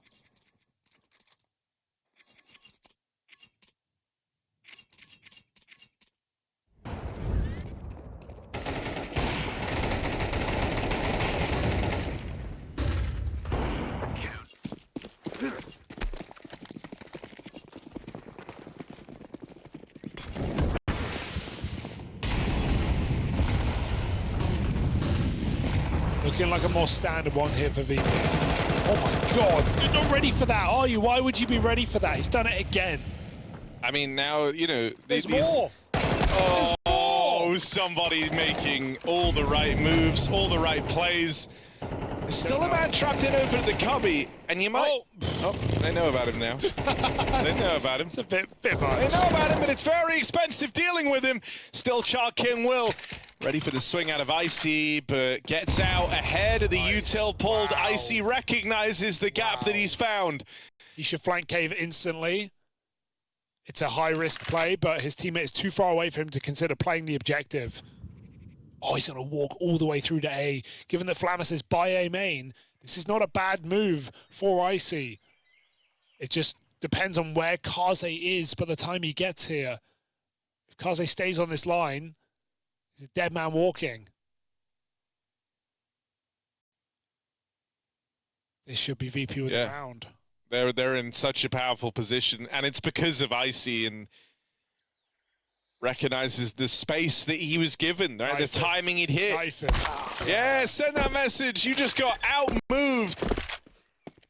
Looking like a more standard one here for VP. Oh my God, you're not ready for that, are you? Why would you be ready for that? He's done it again. I mean, now, you know... There's more! Oh, somebody making all the right moves, all the right plays. There's still a man trapped in over at the cubby, and you might... Oh, they know about him now. They know about him. It's a bit much. They know about him, but it's very expensive dealing with him. Still, Child King will. Ready for the swing out of Icy, but gets out ahead of the util pulled. Wow. Icy recognizes the gap that he's found. He should flank cave instantly. It's a high-risk play, but his teammate is too far away for him to consider playing the objective. Oh, he's going to walk all the way through to A. Given that Flammus is by A main, this is not a bad move for Icy. It just depends on where Kaze is by the time he gets here. If Kaze stays on this line, he's a dead man walking. This should be VP with the round. They're in such a powerful position, and it's because of Icy and recognizes the space that he was given, right? The timing he'd hit. Yeah, send that message. You just got out-moved.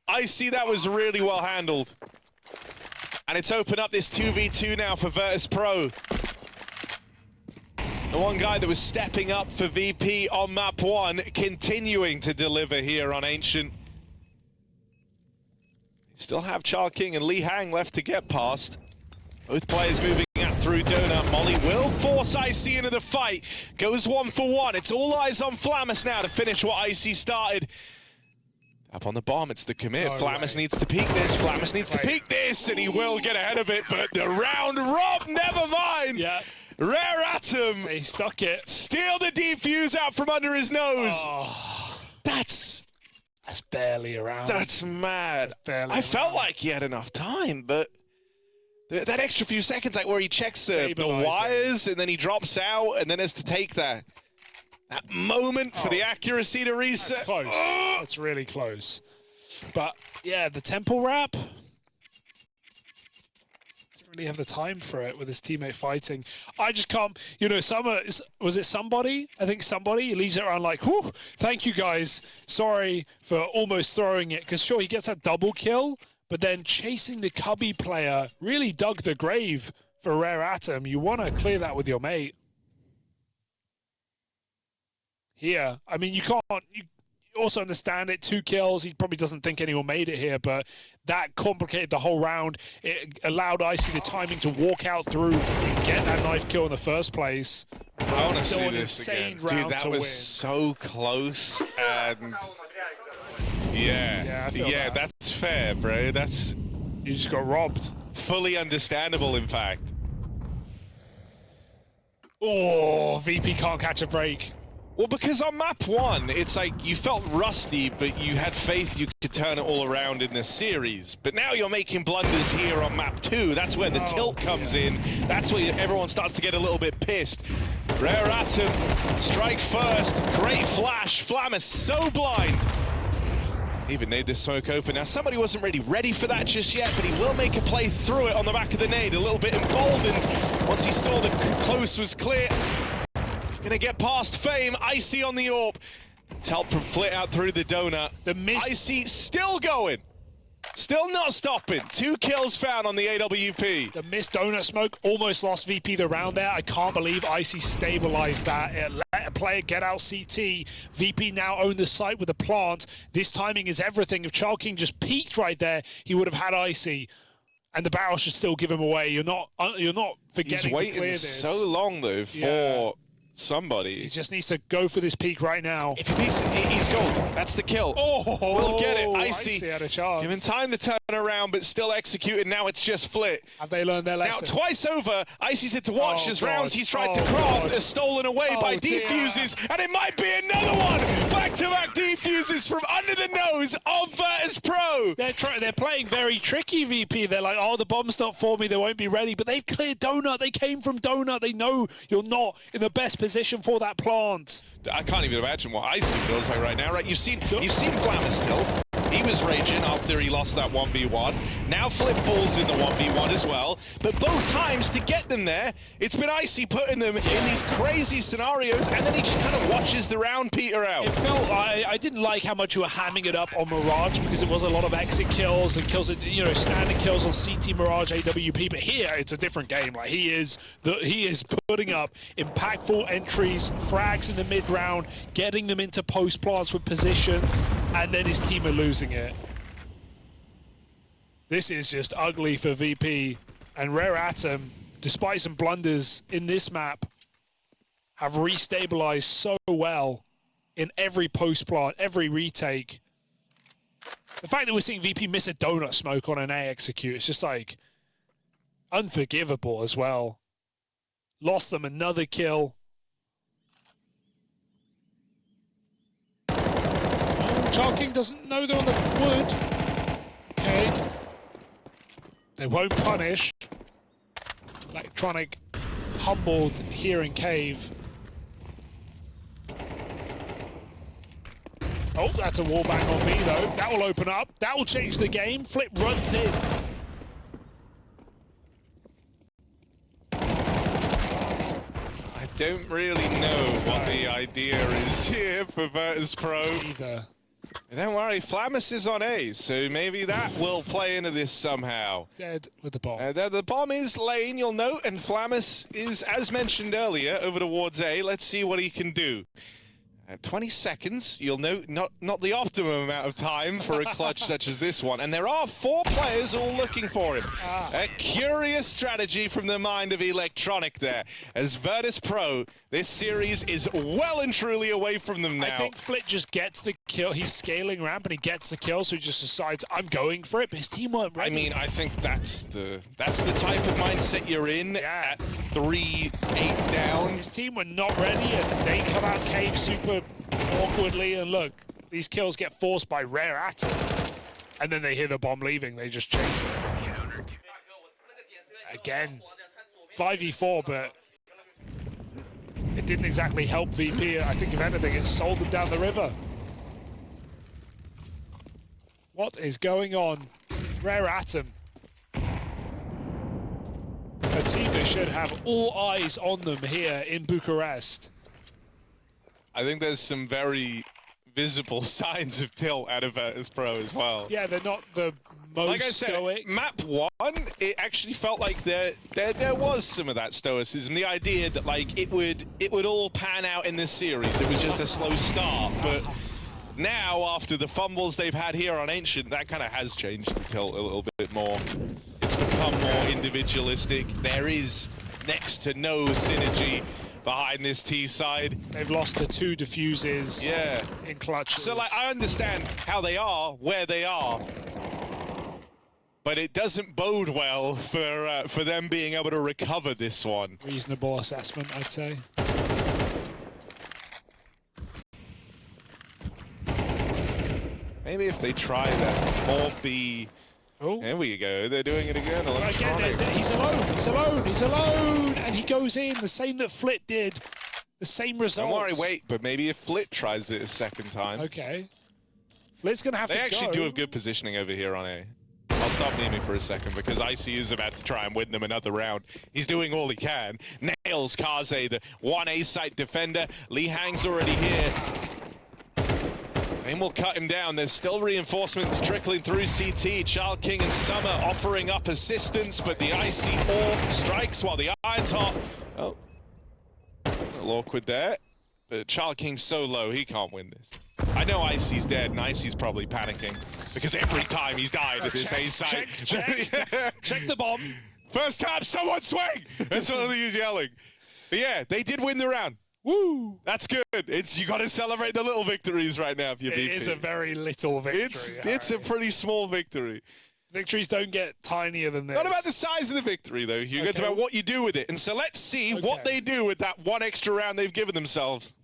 Icy, that was really well handled. And it's opened up this 2v2 now for Virtus.pro. The one guy that was stepping up for VP on map 1, continuing to deliver here on Ancient. Still have Child King and Lee Hang left to get past. Both players moving out through Donut. Molly will force Icy into the fight. Goes 1-for-1. It's all eyes on Flammus now to finish what Icy started. Up on the bomb, it's the commit. Flammus needs to peek this. Flammus needs to peek this, and he will get ahead of it, but the round rob, never mind. Yeah. Rare Atom. They stuck it. Steal the defuse out from under his nose. That's That's barely around. That's mad. I felt like he had enough time, but that extra few seconds, like where he checks the wires and then he drops out and then has to take that moment for the accuracy to reset. That's close. That's really close. But yeah, the temple wrap. Really have the time for it with his teammate fighting. I just can't, you know, was it somebody? I think somebody leaves it around like, whew, thank you guys. Sorry for almost throwing it. Because sure, he gets a double kill, but then chasing the Cubby player really dug the grave for Rare Atom. You want to clear that with your mate. Here, I mean, you can't, you also understand it, 2 kills. He probably doesn't think anyone made it here, but that complicated the whole round. It allowed Icy the timing to walk out through and get that knife kill in the first place. I want to Still see an this insane again. round Dude, that to was win. so close. And yeah, that's fair, bro. That's You just got robbed. fully understandable, in fact. Oh, VP can't catch a break. Well, because on map 1, it's like you felt rusty, but you had faith you could turn it all around in this series. But now you're making blunders here on map 2. That's where the tilt comes in. That's where everyone starts to get a little bit pissed. Rare Atom, strike first. Great flash. Flammer so blind. Even nade this smoke open. Now, somebody wasn't really ready for that just yet, but he will make a play through it on the back of the nade. A little bit emboldened once he saw the close was clear. Gonna get past Fame. Icy on the AWP. It's help from Flit out through the donut. Icy still going. Still not stopping. 2 kills found on the AWP. The missed donut smoke almost lost VP the round there. I can't believe Icy stabilized that. It let a player get out CT. VP now own the site with a plant. This timing is everything. If Child King just peeked right there, he would have had Icy. And the barrel should still give him away. You're not forgetting He's waiting to clear this. so long though for somebody. He just needs to go for this peak right now. If he peeks, he's gold. That's the kill. Oh, we'll get it. Icy had a chance. Given time to turn around, but still executing. Now it's just Flit. Have they learned their lesson? Now twice over, Icy's had to watch as rounds he's tried to craft are stolen away by defuses, and it might be another one. Back-to-back defuses from under the nose of Virtus.pro. They're playing very tricky, VP. They're like, oh, the bomb's not for me. They won't be ready. But they've cleared donut. They came from donut. They know you're not in the best position for that plant. I can't even imagine what Icy feels like right now. Right, you've seen Flammer still. He was raging after he lost that 1v1. Now Flip falls in the 1v1 as well. But both times to get them there, it's been Icy putting them in these crazy scenarios, and then he just kind of watches the round peter out. It felt, I didn't like how much you were hamming it up on Mirage because it was a lot of exit kills and kills, you know, standard kills on CT, Mirage, AWP. But here, it's a different game. Like he is putting up impactful entries, frags in the mid round, getting them into post plants with position, and then his team are losing it. This is just ugly for VP, and Rare Atom, despite some blunders in this map, have restabilized so well in every post plant, every retake. The fact that we're seeing VP miss a donut smoke on an A execute, it's just like unforgivable as well. Lost them another kill. Child King doesn't know they're on the wood. Okay. They won't punish. Electronic humbled here in cave. Oh, that's a wallbang on me though. That will open up. That will change the game. Flip runs in. I don't really know what the idea is here for Virtus.pro. Either. Don't worry, Flammus is on A, so maybe that will play into this somehow. Dead with the bomb. The bomb is lane, you'll note, and Flammus is, as mentioned earlier, over towards A. Let's see what he can do. 20 seconds, you'll note, not the optimum amount of time for a clutch such as this one. And there are 4 players all looking for him. A curious strategy from the mind of Electronic there. As Virtus.pro, this series is well and truly away from them now. I think Flit just gets the kill. He's scaling ramp and he gets the kill, so he just decides, I'm going for it, but his team weren't ready. I mean, I think that's the type of mindset you're in at 3-8 down. His team were not ready, and they come out cave super awkwardly, and look, these kills get forced by Rare Atom, and then they hear the bomb leaving, they just chase it. Again, 5v4, but it didn't exactly help VP. I think if anything, it sold them down the river. What is going on? Rare Atom. A team that should have all eyes on them here in Bucharest. I think there's some very visible signs of tilt out of Virtus.pro as well. Yeah, they're not the most like I said, stoic. map 1, it actually felt like there was some of that stoicism. The idea that like it would all pan out in this series. It was just a slow start, but now after the fumbles they've had here on Ancient, that kind of has changed the tilt a little bit more. It's become more individualistic. There is next to no synergy behind this T side. They've lost to 2 defuses in clutches. So like I understand how they are, where they are, but it doesn't bode well for them being able to recover this one. Reasonable assessment, I'd say. Maybe if they try that 4B. Oh. There we go. They're doing it again. Again, he's alone. He's alone. He's alone. And he goes in. The same that Flit did. The same results. Don't worry, wait. But maybe if Flit tries it a second time. Okay. Flit's going to have to go. They actually do have good positioning over here on A. I'll stop Nemi for a second because Icy is about to try and win them another round. He's doing all he can. Nails Kaze, the 1A site defender. Lee Hang's already here. Aim will cut him down. There's still reinforcements trickling through CT. Child King and Summer offering up assistance, but the Icy Orb strikes while the Iron's hot. Oh, a little awkward there. But Child King's so low, he can't win this. I know Icy's dead, and Icy's probably panicking because every time he's died at this A site. Check the bomb. First time, someone swing! That's what he's yelling. But yeah, they did win the round. Woo! That's good. You got to celebrate the little victories right now if you're VP. It is a very little victory. It's a pretty small victory. Victories don't get tinier than this. Not about the size of the victory, though, Hugo. Okay. It's about what you do with it. And so let's see what they do with that one extra round they've given themselves.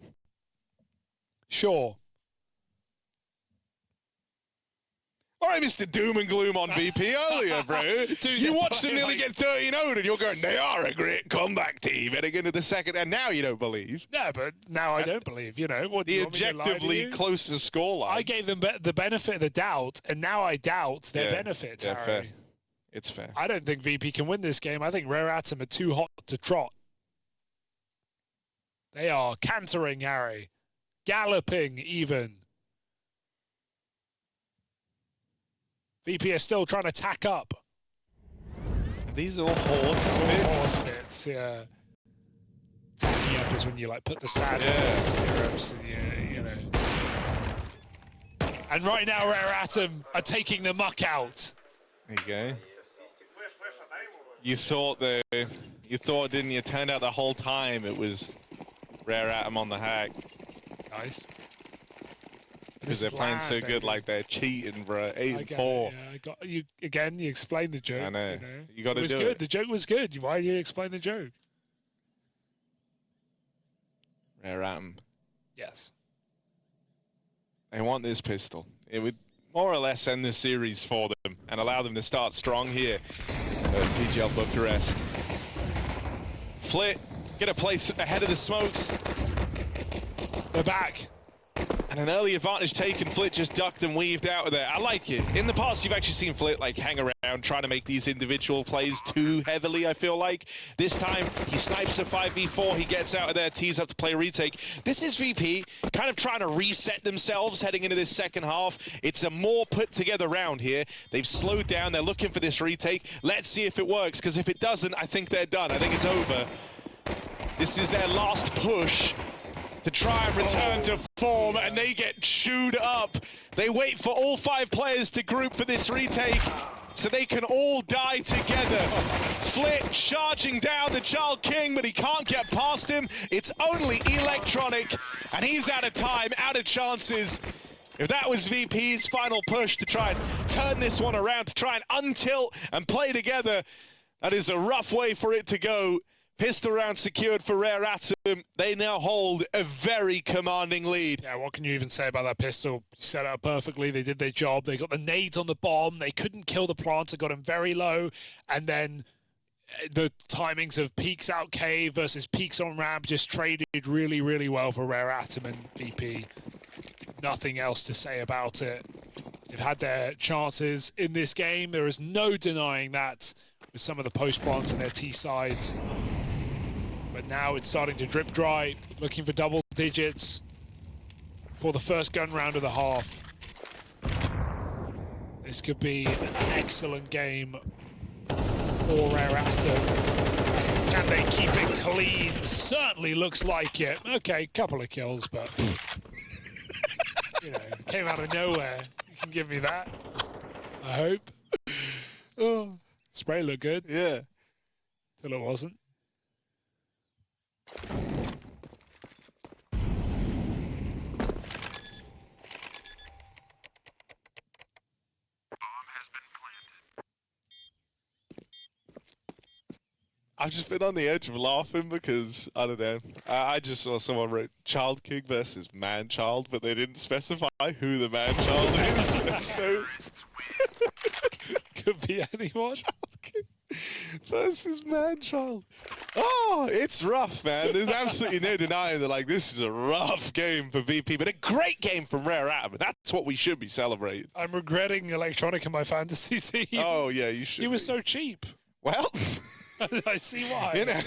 Sure. All right, Mr. Doom and Gloom on VP earlier, bro. You watched them nearly get 13-0'd, and you're going, they are a great comeback team heading into the second, and now you don't believe. No, but now I don't believe, you know. What, the objectively closer scoreline. I gave them the benefit of the doubt, and now I doubt their benefit, Harry. Fair. It's fair. I don't think VP can win this game. I think Rare Atom are too hot to trot. They are cantering, Harry. Galloping, even. VP are still trying to tack up. These are all horse bits, yeah. Tacking up is when you like put the sand in the stirrups and you know. And right now Rare Atom are taking the muck out. There you go. You thought, didn't you? Turned out the whole time it was Rare Atom on the hack. Nice. Because they're playing so good, like they're cheating, bro. 8-4. I got you again. You explained the joke. I know. You got to do it. It was good. The joke was good. Why do you explain the joke? Rare Atom. Yes. They want this pistol. It would more or less end the series for them and allow them to start strong here at PGL Bucharest. Flit, get a play ahead of the smokes. They're back. And an early advantage taken. Flit just ducked and weaved out of there. I like it. In the past, you've actually seen Flit like hang around trying to make these individual plays too heavily, I feel like. This time, he snipes a 5v4. He gets out of there, tees up to play a retake. This is VP kind of trying to reset themselves heading into this second half. It's a more put together round here. They've slowed down. They're looking for this retake. Let's see if it works, because if it doesn't, I think they're done. I think it's over. This is their last push to try and return to form, and they get chewed up. They wait for all 5 players to group for this retake so they can all die together. Flit charging down the Child King, but he can't get past him. It's only Electronic, and he's out of time, out of chances. If that was VP's final push to try and turn this one around, to try and untilt and play together, that is a rough way for it to go. Pistol round secured for Rare Atom. They now hold a very commanding lead. Yeah, what can you even say about that pistol? You set it up perfectly. They did their job. They got the nades on the bomb. They couldn't kill the planter, got him very low. And then the timings of peaks out cave versus peaks on ramp just traded really, really well for Rare Atom and VP. Nothing else to say about it. They've had their chances in this game. There is no denying that with some of the post-plants and their T-sides. But now it's starting to drip dry, looking for double digits for the first gun round of the half. This could be an excellent game for Rare Atom. Can they keep it clean? Certainly looks like it. Okay, couple of kills, but you know, came out of nowhere. You can give me that, I hope. Oh, spray looked good. Yeah. Till it wasn't. I've just been on the edge of laughing because, I don't know, I just saw someone wrote Child King versus Man Child, but they didn't specify who the Man Child is. So Could be anyone. Child King versus Man Child. Oh, it's rough, man. There's absolutely no denying that, like, this is a rough game for VP, but a great game from Rare Atom. That's what we should be celebrating. I'm regretting Electronic in my fantasy team. Oh, yeah, you should. He was so cheap. Well, I see why. you know.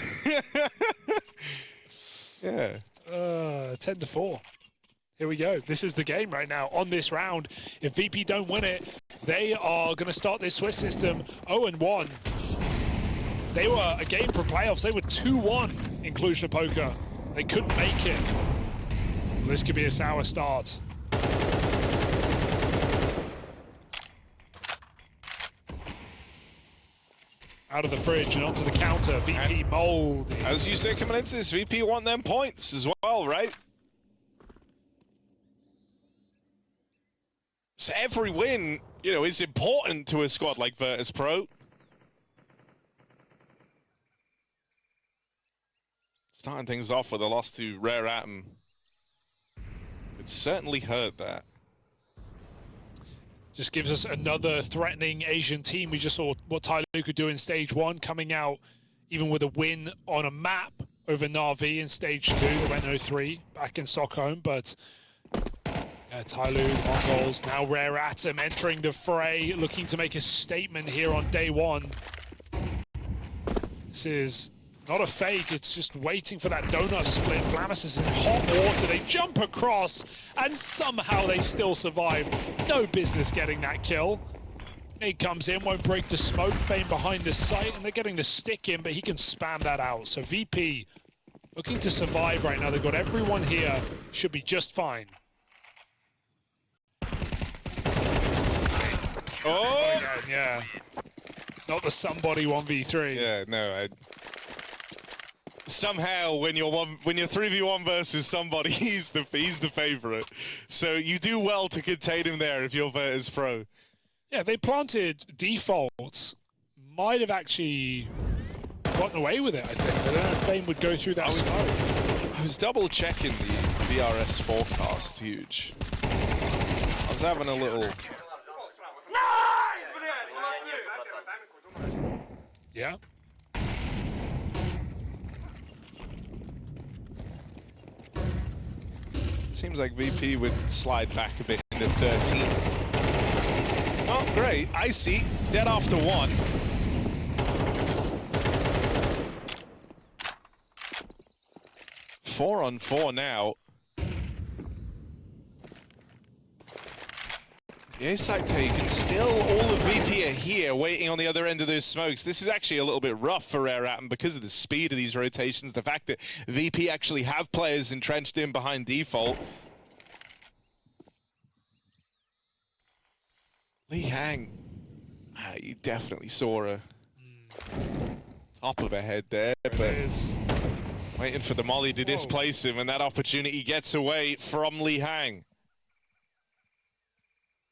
Yeah. 10-4. Here we go. This is the game right now on this round. If VP don't win it, they are going to start this Swiss system 0-1. They were a game for playoffs. They were 2-1 in Cluj-Napoca. They couldn't make it. Well, this could be a sour start. Out of the fridge and onto the counter. VP mold. As you say, coming into this, VP want them points as well, right? So every win, you know, is important to a squad like Virtus.pro. Starting things off with a loss to Rare Atom. It certainly hurt that. Just gives us another threatening Asian team. We just saw what Tyloo could do in stage 1, coming out even with a win on a map over Na'Vi in stage 2. They went 0-3 back in Stockholm, but yeah, Tyloo, MongolZ, now Rare Atom entering the fray, looking to make a statement here on day 1. This is not a fake, it's just waiting for that donut split. Flamus is in hot water, they jump across, and somehow they still survive. No business getting that kill. Nate comes in, won't break the smoke, Fame behind the site, and they're getting the stick in, but he can spam that out. So VP looking to survive right now. They've got everyone here, should be just fine. Oh! Again, yeah. Not the somebody 1v3. Yeah, no, somehow when you're 3v1 versus somebody, he's the favorite. So you do well to contain him there if you're Virtus.pro. Yeah, they planted defaults. Might have actually gotten away with it, I think. I don't know if Fame would go through that smoke. I was double checking the VRS forecast, huge. I was having a little... Yeah. Seems like VP would slide back a bit into 13th. Oh, great. I see. Dead after 1. Four on 4 now. The A site taken. Still, all of VP are here, waiting on the other end of those smokes. This is actually a little bit rough for Rare Atom because of the speed of these rotations. The fact that VP actually have players entrenched in behind default. Lee Hang, you definitely saw a top of a head there, but waiting for the molly to displace him, and that opportunity gets away from Lee Hang.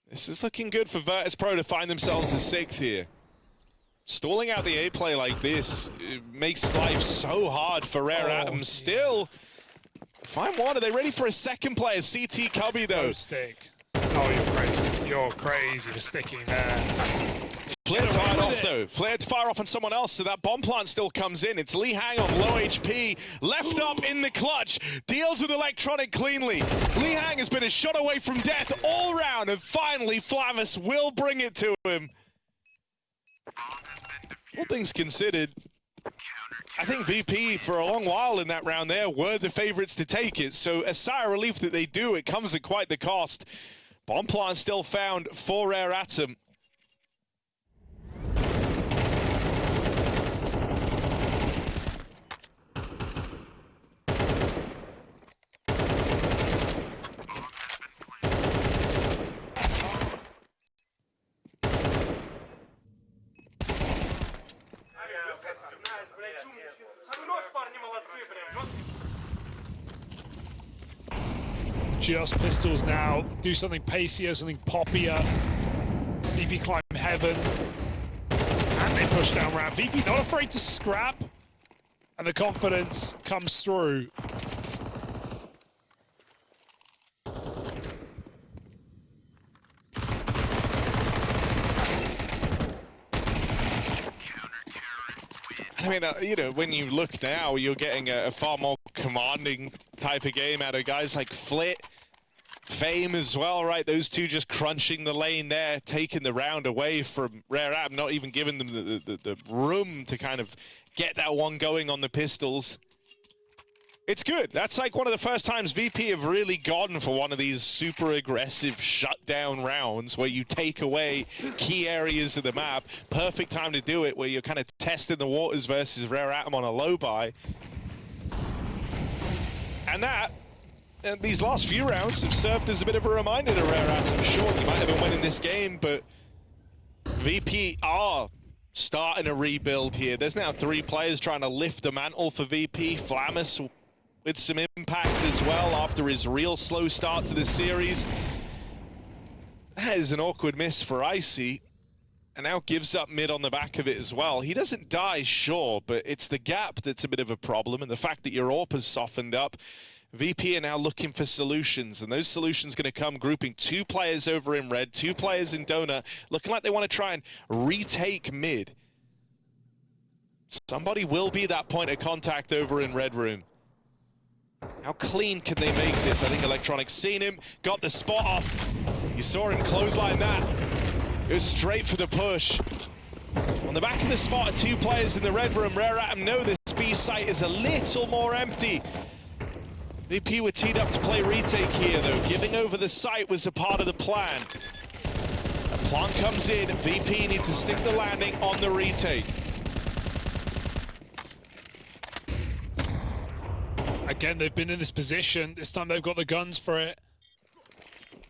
This is looking good for Virtus.pro to find themselves in 6th here. Stalling out the A play like this makes life so hard for Rare Atoms. Still, fine one. Are they ready for a second player? CT Cubby, though. No stick. Oh, you're crazy. You're crazy for sticking there. Flair fired off, though. Flair to fire off on someone else, so that bomb plant still comes in. It's Lee Hang on low HP, left up in the clutch, deals with Electronic cleanly. Lee Hang has been a shot away from death all round, and finally Flamus will bring it to him. All things considered, I think VP for a long while in that round there were the favorites to take it, so a sigh of relief that they do. It comes at quite the cost. Bomb plant still found for Rare Atom. Just pistols now. Do something pacier, something poppier. VP climb heaven. And they push down ramp. VP not afraid to scrap. And the confidence comes through. I mean, you know, when you look now, you're getting a far more commanding type of game out of guys like Flit, Fame as well, right? Those two just crunching the lane there, taking the round away from Rare Atom, not even giving them the room to kind of get that one going on the pistols. It's good. That's like one of the first times VP have really gone for one of these super aggressive shutdown rounds where you take away key areas of the map. Perfect time to do it, where you're kind of testing the waters versus Rare Atom on a low buy. And that, these last few rounds have served as a bit of a reminder to Rare Atom. Sure, you might have been winning this game, but VP are starting a rebuild here. There's now 3 players trying to lift the mantle for VP. Flamus with some impact as well after his real slow start to the series. That is an awkward miss for Icy, and now gives up mid on the back of it as well. He doesn't die, sure, but it's the gap that's a bit of a problem, and the fact that your AWP has softened up. VP are now looking for solutions, and those solutions going to come grouping 2 players over in red, 2 players in donut, looking like they want to try and retake mid. Somebody will be that point of contact over in red room. How clean can they make this? I think Electronic's seen him, got the spot off. You saw him clothesline that. It was straight for the push. On the back of the spot are 2 players in the red room. Rare Atom know this B site is a little more empty. VP were teed up to play retake here, though. Giving over the site was a part of the plan. A plant comes in. VP need to stick the landing on the retake. Again, they've been in this position. This time they've got the guns for it.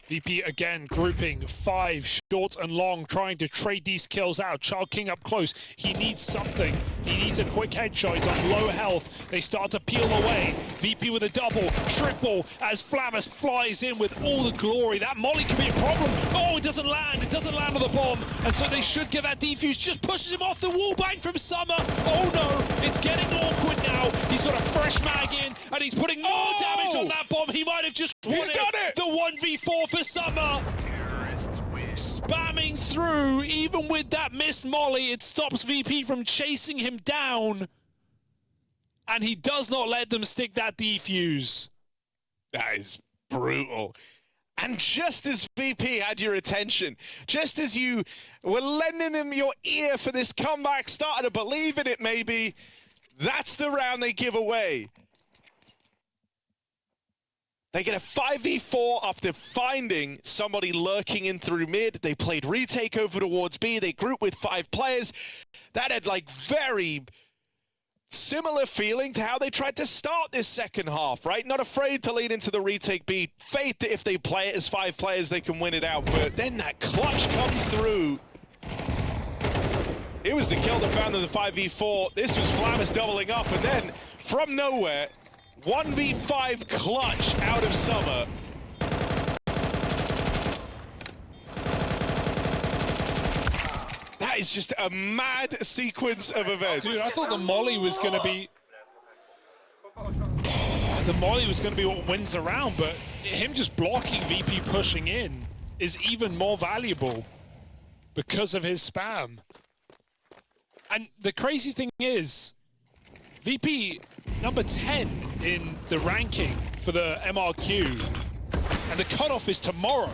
VP again grouping 5 short and long, trying to trade these kills out. Child King up close. He needs something. He needs a quick headshot. He's on low health. They start to peel away. VP with a double, triple, as Flamus flies in with all the glory. That molly can be a problem. Oh, it doesn't land. It doesn't land on the bomb. And so they should get that defuse. Just pushes him off the wall. Bang from Summer. Oh no, it's getting awkward now. He's got a fresh mag in, and he's putting more damage on that bomb. He might have just won it. The 1v4 for Summer. Spamming through, even with that missed molly, it stops VP from chasing him down. And he does not let them stick that defuse. That is brutal. And just as VP had your attention, just as you were lending them your ear for this comeback, started to believe in it maybe, that's the round they give away. They get a 5v4 after finding somebody lurking in through mid. They played retake over towards B. They grouped with 5 players. That had like very similar feeling to how they tried to start this second half, right? Not afraid to lean into the retake B. Faith that if they play it as 5 players, they can win it out. But then that clutch comes through. It was the kill that found them the 5v4. This was Flamus doubling up. And then from nowhere, 1v5 clutch out of Summer. That That is just a mad sequence of events. Dude, I thought the molly was going to be... The molly was going to be what wins the round, but him just blocking VP pushing in is even more valuable because of his spam. And the crazy thing is, VP number 10 in the ranking for the MRQ, and the cutoff is tomorrow.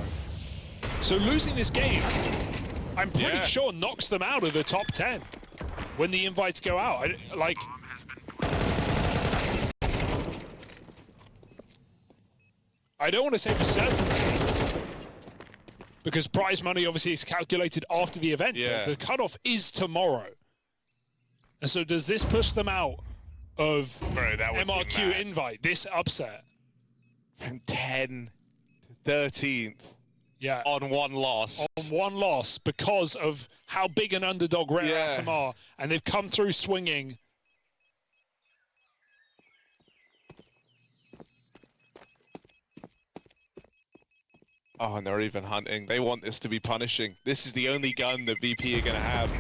So losing this game, I'm pretty sure knocks them out of the top 10 when the invites go out. I don't want to say for certainty, because prize money obviously is calculated after the event, but the cutoff is tomorrow. And so does this push them out of MRQ invite, this upset? From 10 to 13th. Yeah. On one loss. On one loss because of how big an underdog Rare Atom are. And they've come through swinging. Oh, and they're even hunting. They want this to be punishing. This is the only gun that VP are going to have.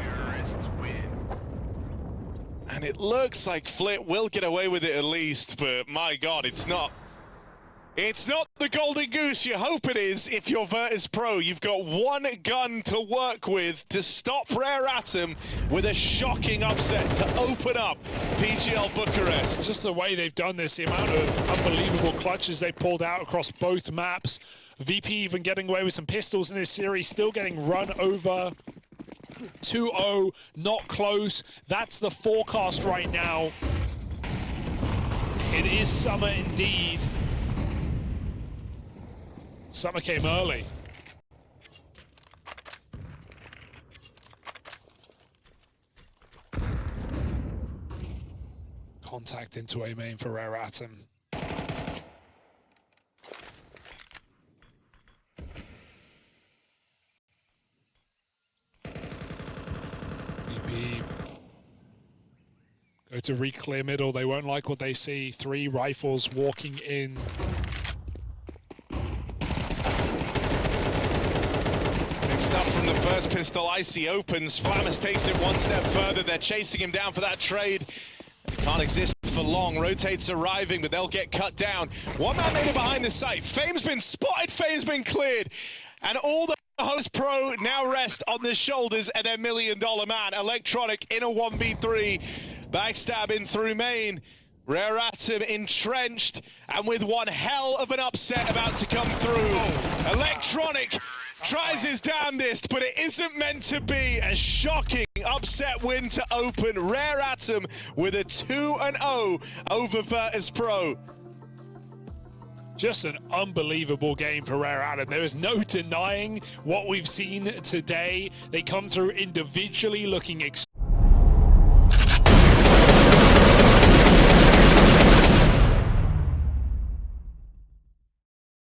And it looks like Flit will get away with it at least, but my God, it's not. It's not the golden goose you hope it is if you're Virtus.pro. You've got one gun to work with to stop Rare Atom with a shocking upset to open up PGL Bucharest. Just the way they've done this, the amount of unbelievable clutches they pulled out across both maps. VP even getting away with some pistols in this series, still getting run over. 2-0, not close. That's the forecast right now. It is summer indeed. Summer came early. Contact into A main for Rare Atom. VP go to re-clear middle. They won't like what they see. 3 rifles walking in. From the first pistol, Icy opens. Flamus takes it one step further. They're chasing him down for that trade. Can't exist for long. Rotates arriving, but they'll get cut down. One man made it behind the site. Fame's been spotted, Fame's been cleared. And all the host pro now rest on the shoulders of their $1 million man. Electronic in a 1v3. Backstab in through main. Rare Atom entrenched, and with one hell of an upset about to come through. Electronic tries his damnedest, but it isn't meant to be. A shocking upset win to open. Rare Atom with a 2-0 over Virtus.pro. Just an unbelievable game for Rare Atom. There is no denying what we've seen today. They come through individually looking